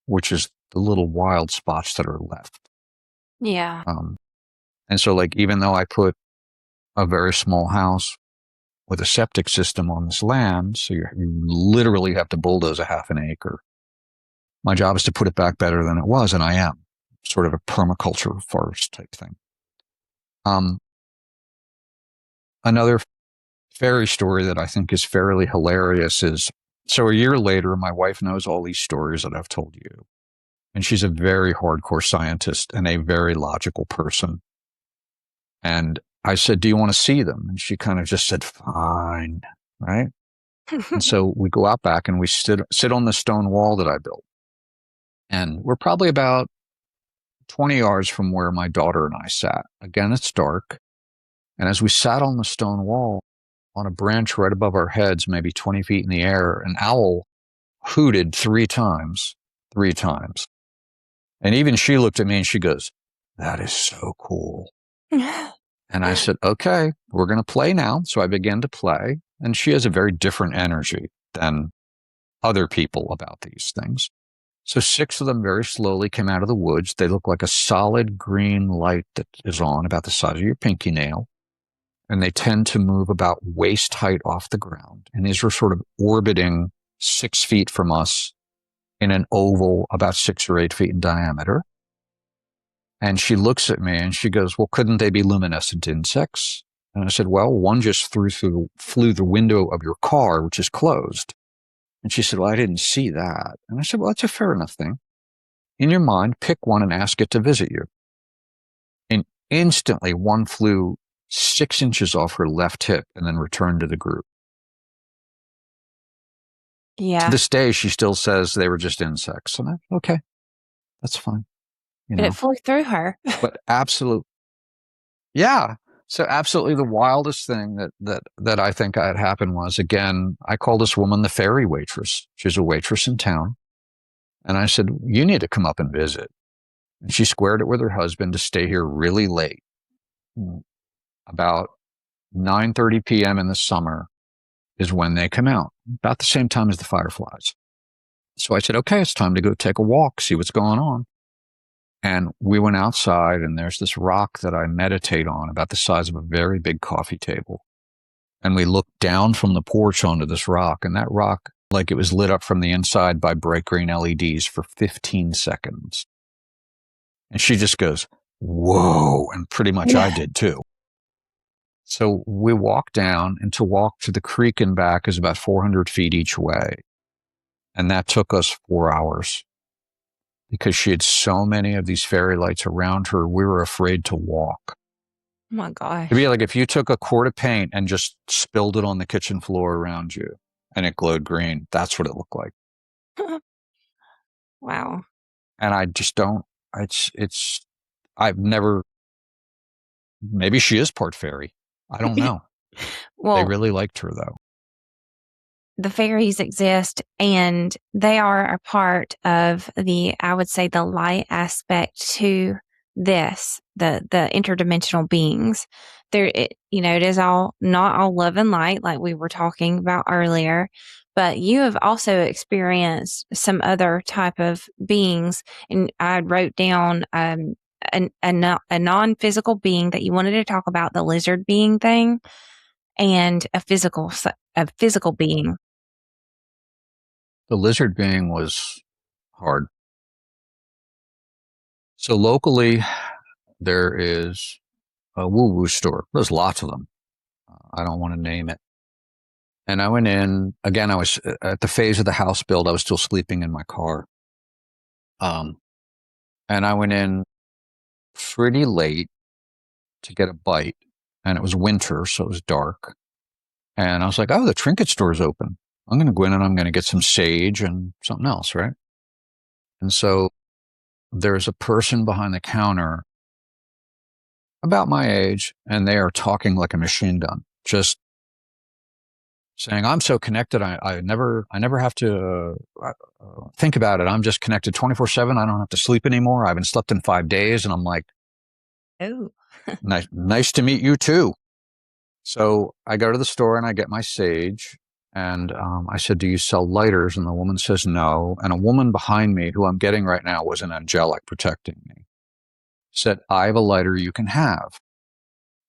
Speaker 1: which is the little wild spots that are left.
Speaker 2: Yeah.
Speaker 1: And so, like, even though I put a very small house with a septic system on this land, so you literally have to bulldoze a half an acre, my job is to put it back better than it was, and I am. Sort of a permaculture forest type thing. Another fairy story that I think is fairly hilarious is, so a year later, my wife knows all these stories that I've told you. And she's a very hardcore scientist and a very logical person. And I said, "Do you want to see them?" And she kind of just said, "Fine." Right. And so we go out back and we sit on the stone wall that I built. And we're probably about 20 yards from where my daughter and I sat. Again, it's dark. And as we sat on the stone wall, on a branch right above our heads, maybe 20 feet in the air, an owl hooted 3 times. 3 times. And even she looked at me and she goes, "That is so cool." And I said, "Okay, we're going to play now." So I began to play. And she has a very different energy than other people about these things. So 6 of them very slowly came out of the woods. They look like a solid green light that is on about the size of your pinky nail. And they tend to move about waist height off the ground. And these were sort of orbiting 6 feet from us in an oval about 6 or 8 feet in diameter. And she looks at me and she goes, "Well, couldn't they be luminescent insects?" And I said, "Well, one just flew the window of your car, which is closed." And she said, "Well, I didn't see that." And I said, "Well, that's a fair enough thing. In your mind, pick one and ask it to visit you." And instantly one flew 6 inches off her left hip and then returned to the group.
Speaker 2: Yeah.
Speaker 1: To this day, she still says they were just insects. And okay, that's fine.
Speaker 2: But it flew through her.
Speaker 1: But absolutely. Yeah. So absolutely the wildest thing that I think had happened was, again, I called this woman the fairy waitress. She's a waitress in town. And I said, "You need to come up and visit." And she squared it with her husband to stay here really late. About 9:30 p.m. in the summer is when they come out, about the same time as the fireflies. So I said, "Okay, it's time to go take a walk, see what's going on." And we went outside, and there's this rock that I meditate on about the size of a very big coffee table. And we looked down from the porch onto this rock, and that rock, like it was lit up from the inside by bright green LEDs for 15 seconds. And she just goes, "Whoa." And pretty much I did too. So we walked down, and to walk to the creek and back is about 400 feet each way. And that took us 4 hours. Because she had so many of these fairy lights around her, we were afraid to walk.
Speaker 2: Oh my gosh.
Speaker 1: It'd be like if you took a quart of paint and just spilled it on the kitchen floor around you and it glowed green. That's what it looked like.
Speaker 2: Wow.
Speaker 1: And I just don't, I've never, maybe she is part fairy. I don't know.
Speaker 2: Well,
Speaker 1: they really liked her though.
Speaker 2: The fairies exist, and they are a part of I would say, the light aspect to the interdimensional beings. It is all not all love and light, like we were talking about earlier, but you have also experienced some other type of beings. And I wrote down a non-physical being that you wanted to talk about, the lizard being thing, and a physical being.
Speaker 1: The lizard being was hard. So locally, there is a woo-woo store. There's lots of them. I don't want to name it. And I went in, again, I was at the phase of the house build. I was still sleeping in my car. And I went in pretty late to get a bite, and it was winter, so it was dark. And I was like, oh, the trinket store's open. I'm going to go in and I'm going to get some sage and something else, right? And so there's a person behind the counter about my age, and they are talking like a machine gun, just saying, I'm so connected. I never have to think about it. I'm just connected 24/7. I don't have to sleep anymore. I haven't slept in 5 days. And I'm like,
Speaker 2: Oh,
Speaker 1: nice to meet you too. So I go to the store and I get my sage. And I said, do you sell lighters? And the woman says no. And a woman behind me, who I'm getting right now, was an angelic protecting me, said, I have a lighter you can have.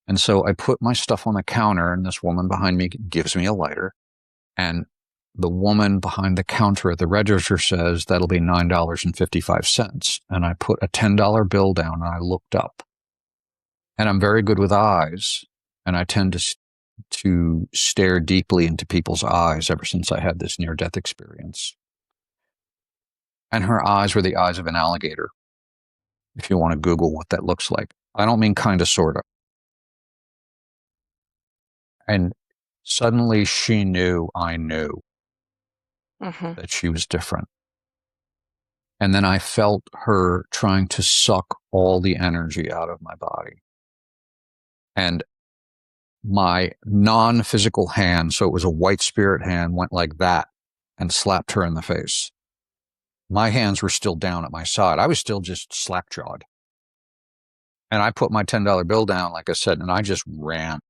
Speaker 1: And so I put my stuff on the counter, and this woman behind me gives me a lighter. And the woman behind the counter at the register says, that'll be $9.55. And I put a $10 bill down and I looked up. And I'm very good with eyes. And I tend to stare deeply into people's eyes ever since I had this near-death experience. And her eyes were the eyes of an alligator, if you want to Google what that looks like. I don't mean kind of, sort of. And suddenly she knew I knew that she was different. And then I felt her trying to suck all the energy out of my body. And my non-physical hand, so it was a white spirit hand, went like that and slapped her in the face. My hands were still down at my side. I was still just slack-jawed. And I put my $10 bill down, like I said, and I just ran.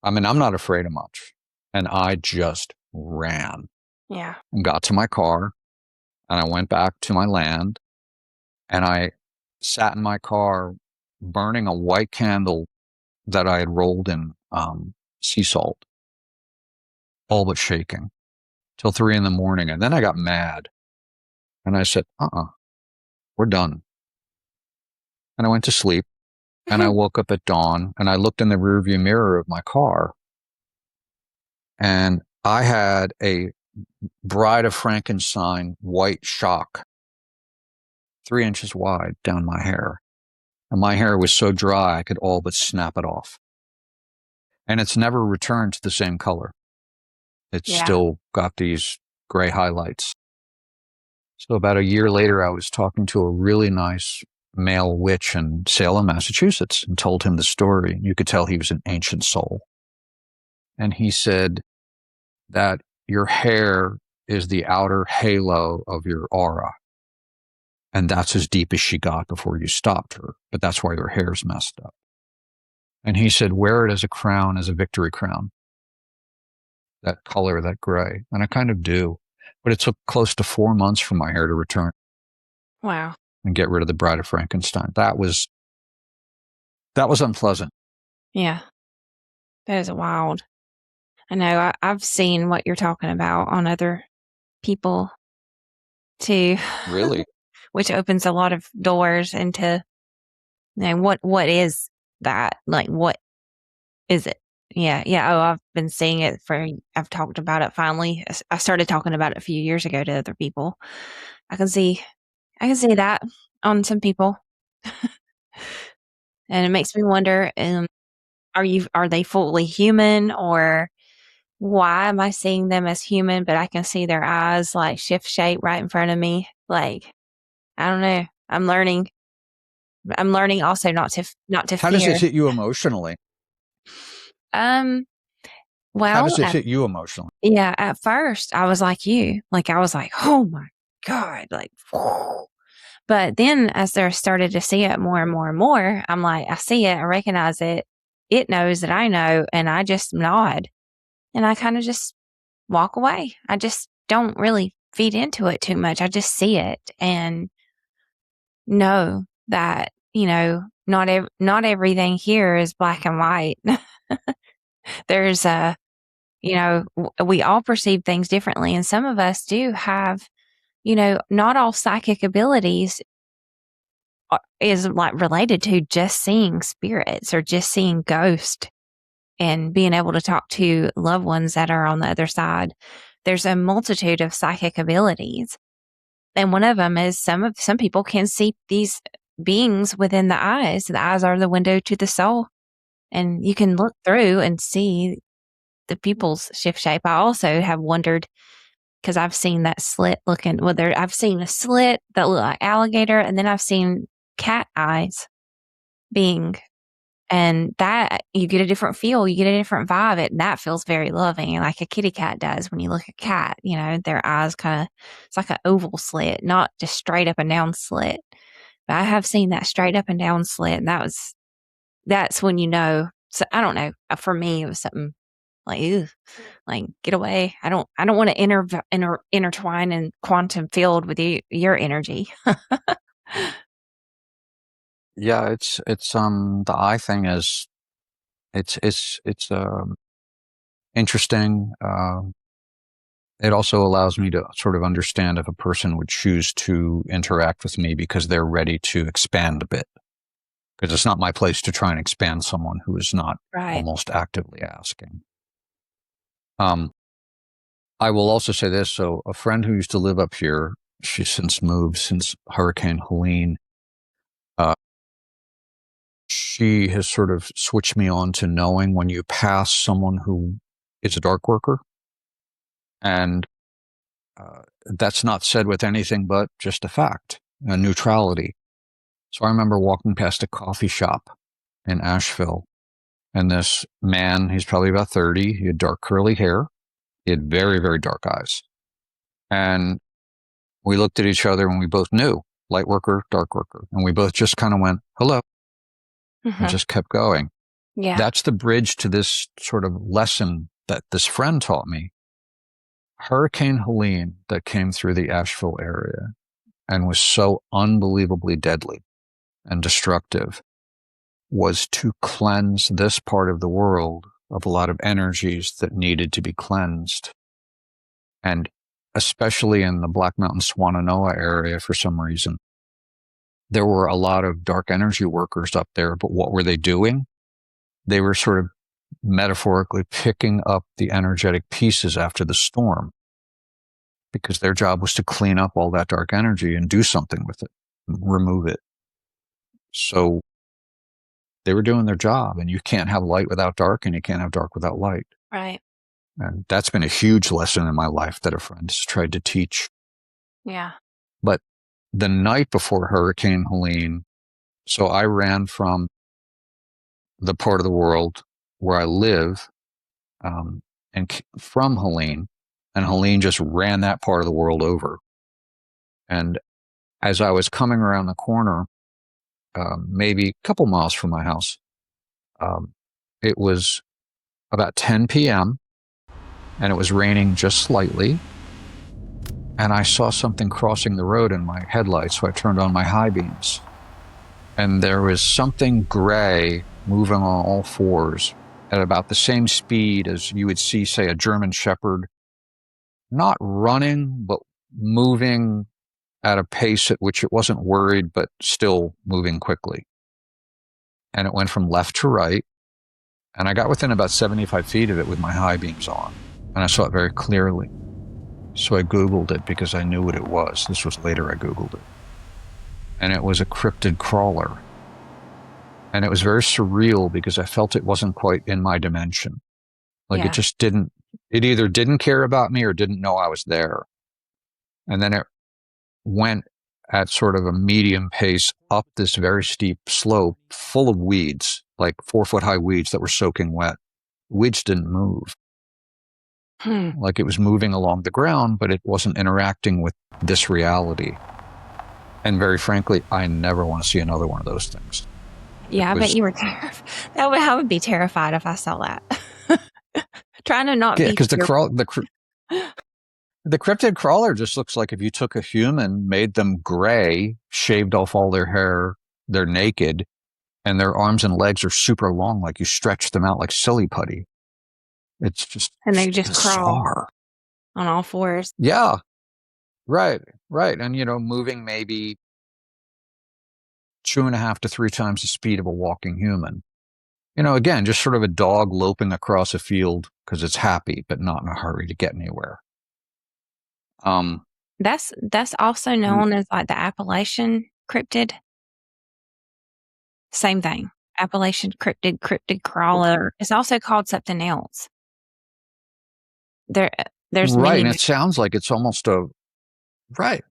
Speaker 1: I mean, I'm not afraid of much. And I just ran.
Speaker 2: yeah.
Speaker 1: And got to my car, and I went back to my land, and I sat in my car burning a white candle that I had rolled in sea salt, all but shaking, till 3 a.m. And then I got mad, and I said, we're done. And I went to sleep, and I woke up at dawn, and I looked in the rearview mirror of my car, and I had a Bride of Frankenstein white shock, 3 inches wide, down my hair. And my hair was so dry I could all but snap it off. And it's never returned to the same color. It's still got these gray highlights. So about a year later, I was talking to a really nice male witch in Salem, Massachusetts, and told him the story. You could tell he was an ancient soul. And he said that your hair is the outer halo of your aura. And that's as deep as she got before you stopped her. But that's why her hair's messed up. And he said, wear it as a crown, as a victory crown. That color, that gray. And I kind of do. But it took close to 4 months for my hair to return.
Speaker 2: Wow.
Speaker 1: And get rid of the Bride of Frankenstein. That was unpleasant.
Speaker 2: Yeah. That is wild. I know. I've seen what you're talking about on other people too.
Speaker 1: Really?
Speaker 2: Which opens a lot of doors into, what is that? Like, what is it? Yeah. Yeah. Oh, I've been seeing it I've talked about it finally. I started talking about it a few years ago to other people. I can see that on some people. And it makes me wonder, are they fully human, or why am I seeing them as human, but I can see their eyes like shift shape right in front of me? Like, I don't know. I'm learning also not to
Speaker 1: How does
Speaker 2: fear.
Speaker 1: it hit you emotionally?
Speaker 2: Well,
Speaker 1: How does it hit you emotionally?
Speaker 2: yeah, at first I was like you. Like, I was like, oh my God, like, whoa. But then as I started to see it more and more and more, I'm like, I see it, I recognize it. It knows that I know, and I just nod and I kind of just walk away. I just don't really feed into it too much. I just see it and know that, not everything here is black and white. There's we all perceive things differently. And some of us do have, not all psychic abilities is like related to just seeing spirits or just seeing ghosts and being able to talk to loved ones that are on the other side. There's a multitude of psychic abilities. And one of them is some people can see these beings within the eyes. The eyes are the window to the soul. And you can look through and see the pupils shift shape. I also have wondered, because I've seen that slit looking, I've seen a slit that look like alligator, and then I've seen cat eyes being, and that you get a different feel, you get a different vibe. And that feels very loving, like a kitty cat does when you look at cat, their eyes it's like an oval slit, not just straight up and down slit. But I have seen that straight up and down slit, and that's when so I don't know. For me, it was something like, ew, like, get away. I don't want to intertwine in quantum field with your energy.
Speaker 1: Yeah, it's the eye thing is it's interesting. It also allows me to sort of understand if a person would choose to interact with me because they're ready to expand a bit. Because it's not my place to try and expand someone who is not
Speaker 2: Right.
Speaker 1: almost actively asking. I will also say this. So a friend who used to live up here, she's since moved since Hurricane Helene. She has sort of switched me on to knowing when you pass someone who is a dark worker. And that's not said with anything but just a fact, a neutrality. So I remember walking past a coffee shop in Asheville, and this man, he's probably about 30, he had dark curly hair, he had very, very dark eyes. And we looked at each other and we both knew, light worker, dark worker. And we both just kind of went, hello, and just kept going.
Speaker 2: Yeah.
Speaker 1: That's the bridge to this sort of lesson that this friend taught me. Hurricane Helene that came through the Asheville area and was so unbelievably deadly and destructive was to cleanse this part of the world of a lot of energies that needed to be cleansed. And especially in the Black Mountain Swannanoa area, for some reason, there were a lot of dark energy workers up there. But what were they doing? They were sort of metaphorically picking up the energetic pieces after the storm, because their job was to clean up all that dark energy and do something with it, remove it. So they were doing their job, and you can't have light without dark, and you can't have dark without light.
Speaker 2: Right.
Speaker 1: And that's been a huge lesson in my life that a friend has tried to teach.
Speaker 2: Yeah.
Speaker 1: But the night before Hurricane Helene, so I ran from the part of the world where I live, and from Helene, and Helene just ran that part of the world over. And as I was coming around the corner, maybe a couple miles from my house, it was about 10 p.m., and it was raining just slightly. And I saw something crossing the road in my headlights, so I turned on my high beams. And there was something gray moving on all fours at about the same speed as you would see, say, a German Shepherd, not running, but moving at a pace at which it wasn't worried, but still moving quickly. And it went from left to right. And I got within about 75 feet of it with my high beams on. And I saw it very clearly. So I Googled it because I knew what it was. This was later I Googled it. And it was a cryptid crawler. And it was very surreal because I felt it wasn't quite in my dimension. Like
Speaker 2: Yeah.
Speaker 1: it either didn't care about me or didn't know I was there. And then it went at sort of a medium pace up this very steep slope full of weeds, like 4-foot high weeds that were soaking wet. Weeds didn't move. Like it was moving along the ground, but it wasn't interacting with this reality. And very frankly, I never want to see another one of those things.
Speaker 2: Yeah, I bet you were terrified. I would be terrified if I saw that. Trying to not
Speaker 1: yeah,
Speaker 2: be
Speaker 1: because
Speaker 2: fearful.
Speaker 1: the cryptid crawler just looks like if you took a human, made them gray, shaved off all their hair, they're naked, and their arms and legs are super long, like you stretch them out like silly putty. It's just
Speaker 2: And they just crawl
Speaker 1: bizarre.
Speaker 2: on all fours.
Speaker 1: Yeah, right, right. And, moving maybe 2.5 to 3 times the speed of a walking human. Again, just sort of a dog loping across a field because it's happy, but not in a hurry to get anywhere.
Speaker 2: That's also known as like the Appalachian cryptid. Same thing. Appalachian cryptid crawler. It's also called something else. There's
Speaker 1: right,
Speaker 2: many.
Speaker 1: and it sounds like it's almost right.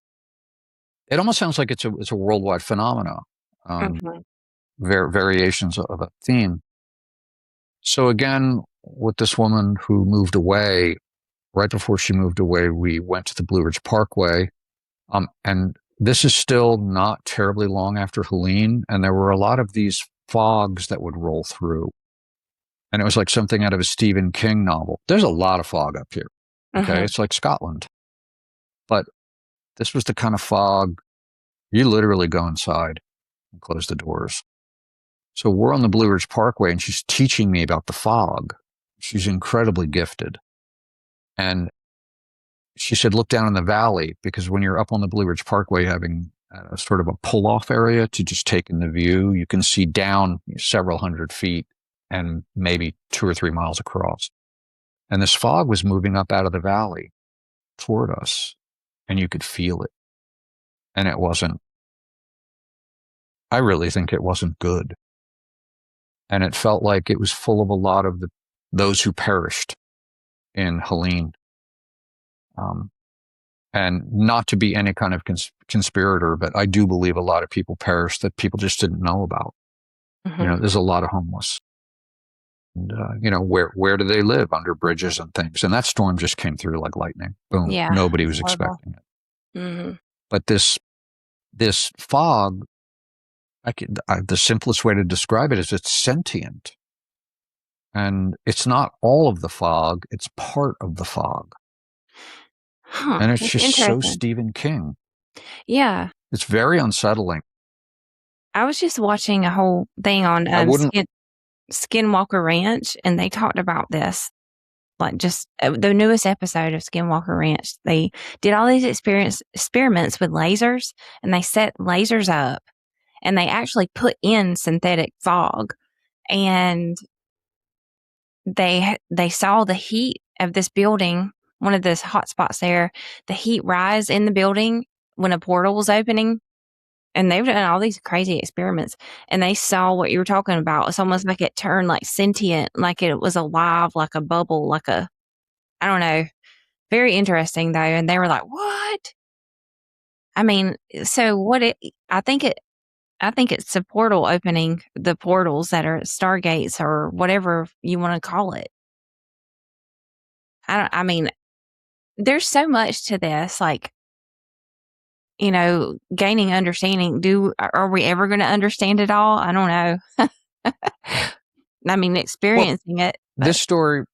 Speaker 1: It almost sounds like it's a worldwide phenomenon.
Speaker 2: Mhm.
Speaker 1: Variations of a theme. So again, with this woman who moved away, right before she moved away, we went to the Blue Ridge Parkway. And this is still not terribly long after Helene, and there were a lot of these fogs that would roll through. And it was like something out of a Stephen King novel. There's a lot of fog up here. Okay. It's like Scotland. But this was the kind of fog you literally go inside and close the doors. So we're on the Blue Ridge Parkway, and she's teaching me about the fog. She's incredibly gifted. And she said, look down in the valley, because when you're up on the Blue Ridge Parkway having a sort of a pull-off area to just take in the view, you can see down several hundred feet and maybe 2 or 3 miles across. And this fog was moving up out of the valley toward us, and you could feel it. And I really think it wasn't good. And it felt like it was full of a lot of those who perished in Helene. And not to be any kind of conspirator, but I do believe a lot of people perished that people just didn't know about.
Speaker 2: Mhm.
Speaker 1: There's a lot of homeless. And, where do they live? Under bridges and things. And that storm just came through like lightning. Boom.
Speaker 2: Yeah.
Speaker 1: Nobody was
Speaker 2: Horrible.
Speaker 1: expecting it.
Speaker 2: Mm-hmm.
Speaker 1: But this fog, the simplest way to describe it is it's sentient. And it's not all of the fog, it's part of the fog.
Speaker 2: Huh.
Speaker 1: And it's
Speaker 2: That's
Speaker 1: just so
Speaker 2: interesting.
Speaker 1: Stephen King.
Speaker 2: Yeah.
Speaker 1: It's very unsettling.
Speaker 2: I was just watching a whole thing on
Speaker 1: I wouldn't.
Speaker 2: Skinwalker Ranch, and they talked about this. Like just the newest episode of Skinwalker Ranch, they did all these experiments with lasers, and they set lasers up, and they actually put in synthetic fog, and they saw the heat of this building, one of the hot spots there, the heat rise in the building when a portal was opening. And they've done all these crazy experiments, and they saw what you were talking about. It's almost like it turned like sentient, like it was alive, like a bubble, I don't know. Very interesting though. And they were like, what? I mean, so I think it's the portal opening, the portals that are stargates or whatever you want to call it. I mean, there's so much to this, like, gaining understanding. Are we ever going to understand it all? I don't know. I mean, experiencing it.
Speaker 1: This story,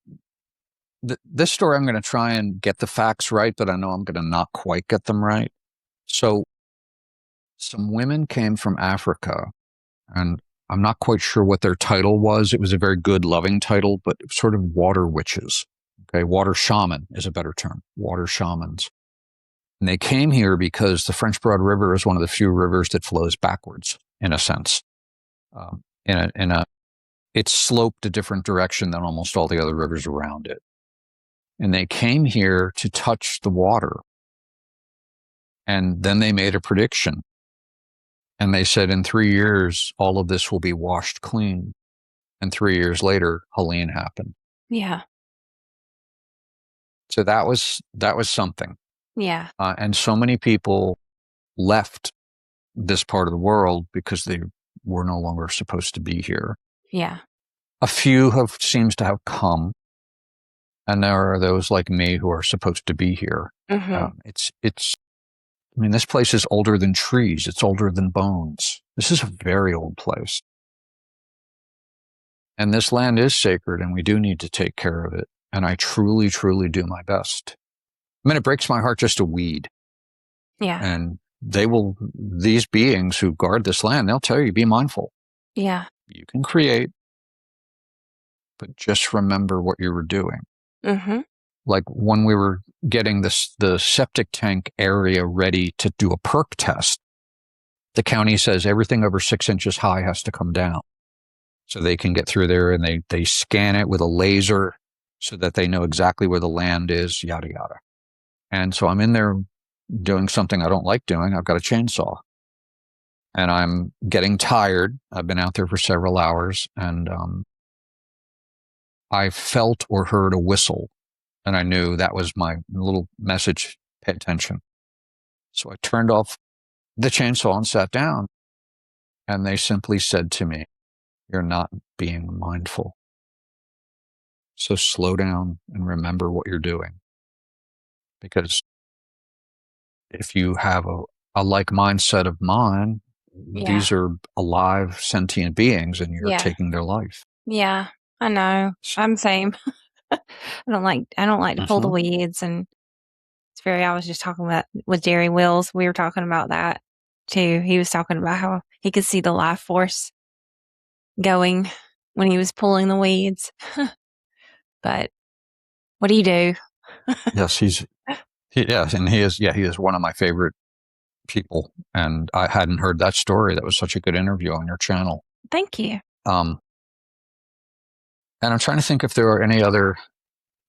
Speaker 1: I'm going to try and get the facts right, but I know I'm going to not quite get them right. So some women came from Africa, and I'm not quite sure what their title was. It was a very good, loving title, but sort of water witches. Okay, water shaman is a better term. Water shamans. And they came here because the French Broad River is one of the few rivers that flows backwards, in a sense. It's sloped a different direction than almost all the other rivers around it. And they came here to touch the water. And then they made a prediction. And they said, in 3 years, all of this will be washed clean. And 3 years later, Helene happened.
Speaker 2: Yeah.
Speaker 1: So that was something.
Speaker 2: Yeah.
Speaker 1: And so many people left this part of the world because they were no longer supposed to be here.
Speaker 2: Yeah.
Speaker 1: A few seems to have come, and there are those like me who are supposed to be here.
Speaker 2: Mm-hmm.
Speaker 1: It's I mean, this place is older than trees. It's older than bones. This is a very old place. And this land is sacred, and we do need to take care of it. And I truly, truly do my best. I mean, it breaks my heart just to weed.
Speaker 2: Yeah.
Speaker 1: And these beings who guard this land, they'll tell you, be mindful.
Speaker 2: Yeah.
Speaker 1: You can create, but just remember what you were doing.
Speaker 2: Mm-hmm.
Speaker 1: Like when we were getting the septic tank area ready to do a perk test, the county says everything over 6 inches high has to come down. So they can get through there, and they scan it with a laser so that they know exactly where the land is, yada, yada. And so I'm in there doing something I don't like doing. I've got a chainsaw. And I'm getting tired. I've been out there for several hours, and I felt or heard a whistle. And I knew that was my little message, pay attention. So I turned off the chainsaw and sat down. And they simply said to me, you're not being mindful. So slow down and remember what you're doing. Because if you have a like mindset of mine, these are alive, sentient beings, and you're taking their life.
Speaker 2: Yeah, I know. I'm the same. I don't like to pull the weeds, and I was just talking about with Jerry Wills. We were talking about that too. He was talking about how he could see the life force going when he was pulling the weeds. But what do you do?
Speaker 1: Yes, he is one of my favorite people, and I hadn't heard that story. That was such a good interview on your channel.
Speaker 2: Thank you.
Speaker 1: And I'm trying to think if there are any other.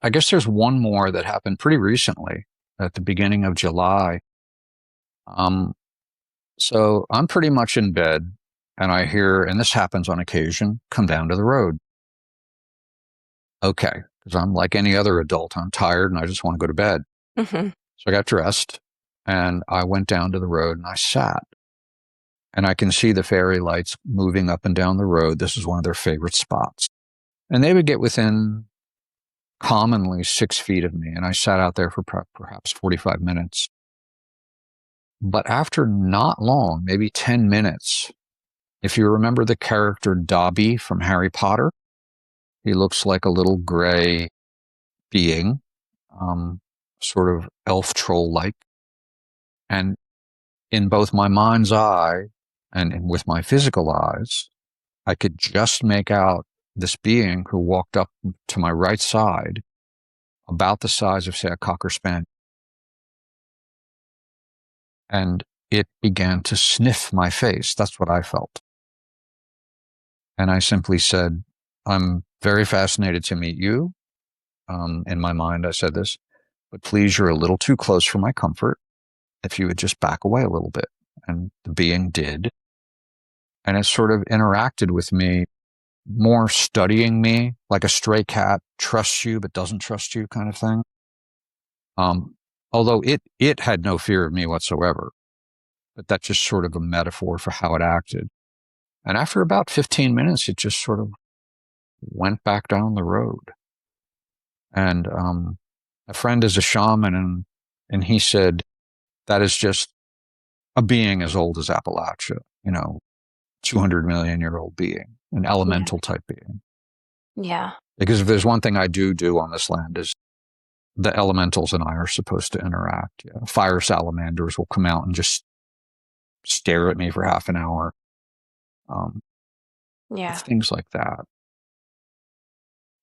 Speaker 1: I guess there's one more that happened pretty recently at the beginning of July. So I'm pretty much in bed, and I hear, and this happens on occasion, come down to the road. Okay, because I'm like any other adult. I'm tired and I just want to go to bed.
Speaker 2: Mm-hmm.
Speaker 1: So I got dressed and I went down to the road and I sat. And I can see the fairy lights moving up and down the road. This is one of their favorite spots. And they would get within commonly 6 feet of me. And I sat out there for perhaps 45 minutes. But after not long, maybe 10 minutes, if you remember the character Dobby from Harry Potter, he looks like a little gray being, sort of elf troll-like. And in both my mind's eye and with my physical eyes, I could just make out this being who walked up to my right side, about the size of, say, a Cocker Spaniel. And it began to sniff my face. That's what I felt. And I simply said, I'm very fascinated to meet you. In my mind, I said this, but please, you're a little too close for my comfort. If you would just back away a little bit. And the being did. And it sort of interacted with me, more studying me, like a stray cat trusts you but doesn't trust you kind of thing. Although it had no fear of me whatsoever. But that's just sort of a metaphor for how it acted. And after about 15 minutes, it just sort of went back down the road. And a friend is a shaman, and he said, that is just a being as old as Appalachia, 200 million year old being, an elemental type being.
Speaker 2: Yeah.
Speaker 1: Because if there's one thing I do on this land is the elementals and I are supposed to interact. Yeah. Fire salamanders will come out and just stare at me for half an hour. Things like that.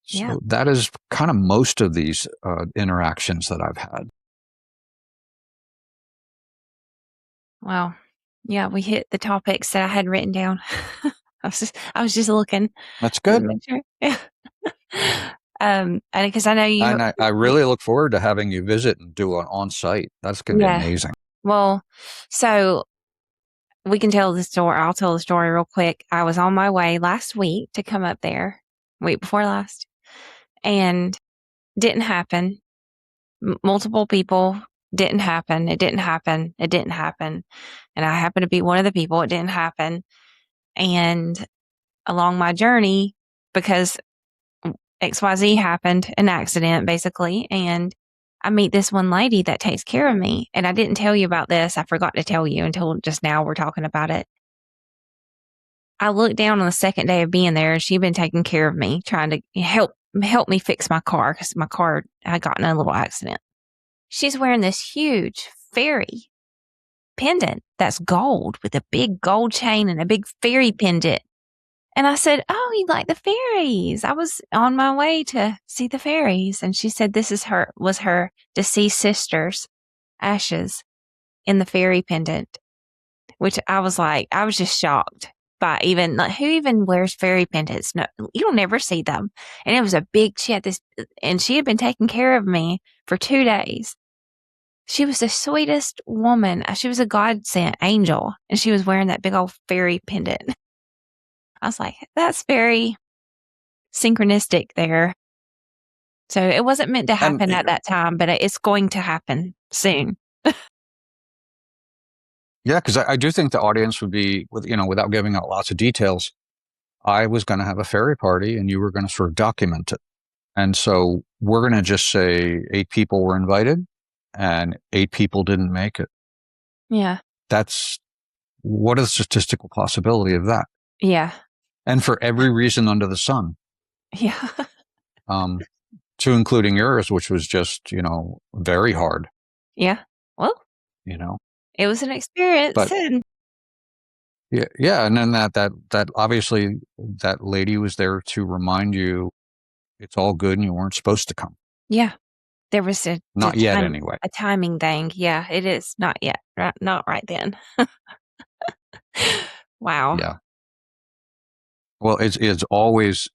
Speaker 1: So that is kind of most of these interactions that I've had.
Speaker 2: Well, yeah, we hit the topics that I had written down. I was just looking.
Speaker 1: That's good.
Speaker 2: Yeah. And because I know you.
Speaker 1: And I really look forward to having you visit and do an on-site. That's going to be amazing.
Speaker 2: Well, so we can tell the story. I'll tell the story real quick. I was on my way last week to come up there, week before last, and didn't happen. Multiple people, didn't happen. It didn't happen. It didn't happen. And I happened to be one of the people. It didn't happen. And along my journey, because XYZ happened, an accident basically, and I meet this one lady that takes care of me. And I didn't tell you about this. I forgot to tell you until just now we're talking about it. I looked down on the second day of being there, and she'd been taking care of me, trying to help me fix my car because my car had gotten in a little accident. She's wearing this huge fairy pendant that's gold with a big gold chain and a big fairy pendant. And I said, "Oh, you like the fairies? I was on my way to see the fairies." And she said this was her deceased sister's ashes in the fairy pendant, which I was just shocked by even like, who even wears fairy pendants? No, you'll never see them. And it was she had this, and she had been taking care of me for 2 days. She was the sweetest woman. She was a God sent angel, and she was wearing that big old fairy pendant. I was like, that's very synchronistic there. So it wasn't meant to happen at that time, but it's going to happen soon.
Speaker 1: Yeah, because I do think the audience would be, without giving out lots of details, I was going to have a fairy party and you were going to sort of document it. And so we're going to just say 8 people were invited and 8 people didn't make it.
Speaker 2: Yeah.
Speaker 1: What is the statistical possibility of that?
Speaker 2: Yeah.
Speaker 1: And for every reason under the sun.
Speaker 2: Yeah.
Speaker 1: To including yours, which was just, very hard.
Speaker 2: Yeah. Well, it was an experience.
Speaker 1: But, yeah. And then that obviously that lady was there to remind you it's all good and you weren't supposed to come.
Speaker 2: Yeah. There was
Speaker 1: not yet anyway.
Speaker 2: A timing thing. Yeah, it is not yet. Not right then. Wow.
Speaker 1: Yeah. Well, it's always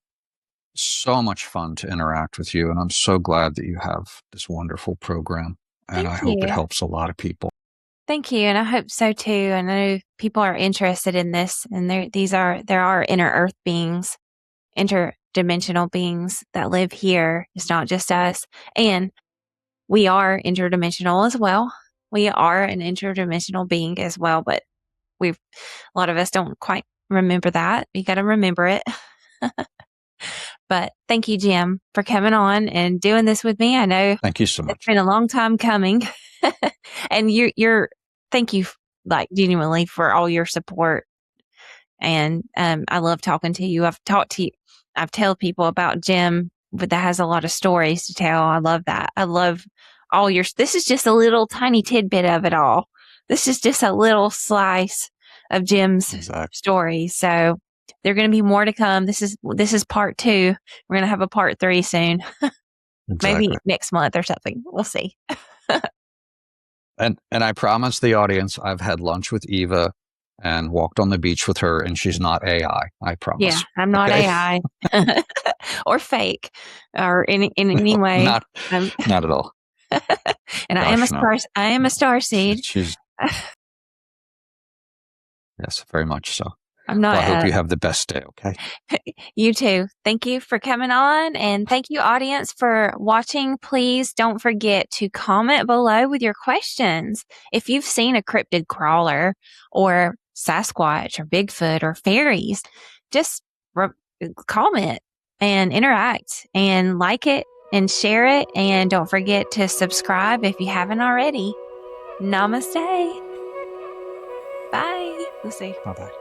Speaker 1: so much fun to interact with you. And I'm so glad that you have this wonderful program. And I hope it helps a lot of people.
Speaker 2: Thank you. And I hope so too. I know people are interested in this, and there are inner earth beings, interdimensional beings that live here. It's not just us. And we are interdimensional as well. We are an interdimensional being as well, but a lot of us don't quite remember that. You got to remember it. But thank you, Jim, for coming on and doing this with me. I know.
Speaker 1: Thank you so much.
Speaker 2: It's been a long time coming. And thank you, like, genuinely, for all your support. And I love talking to you. I've told people about Jim, but that has a lot of stories to tell. I love that. I love this is just a little tiny tidbit of it all. This is just a little slice of Jim's story. So there are going to be more to come. This is part 2. We're going to have a part 3 soon. Maybe next month or something. We'll see.
Speaker 1: And I promise the audience, I've had lunch with Eva and walked on the beach with her, and she's not AI. I promise.
Speaker 2: Yeah, I'm not AI or fake or in any way.
Speaker 1: Not at all.
Speaker 2: And I am a starseed.
Speaker 1: Yes, very much so.
Speaker 2: I'm not.
Speaker 1: Well, I hope you have the best day. Okay.
Speaker 2: You too. Thank you for coming on, and thank you, audience, for watching. Please don't forget to comment below with your questions. If you've seen a cryptid crawler or Sasquatch or Bigfoot or fairies, just comment and interact and like it and share it. And don't forget to subscribe if you haven't already. Namaste. Bye. Let's see.
Speaker 1: Bye-bye.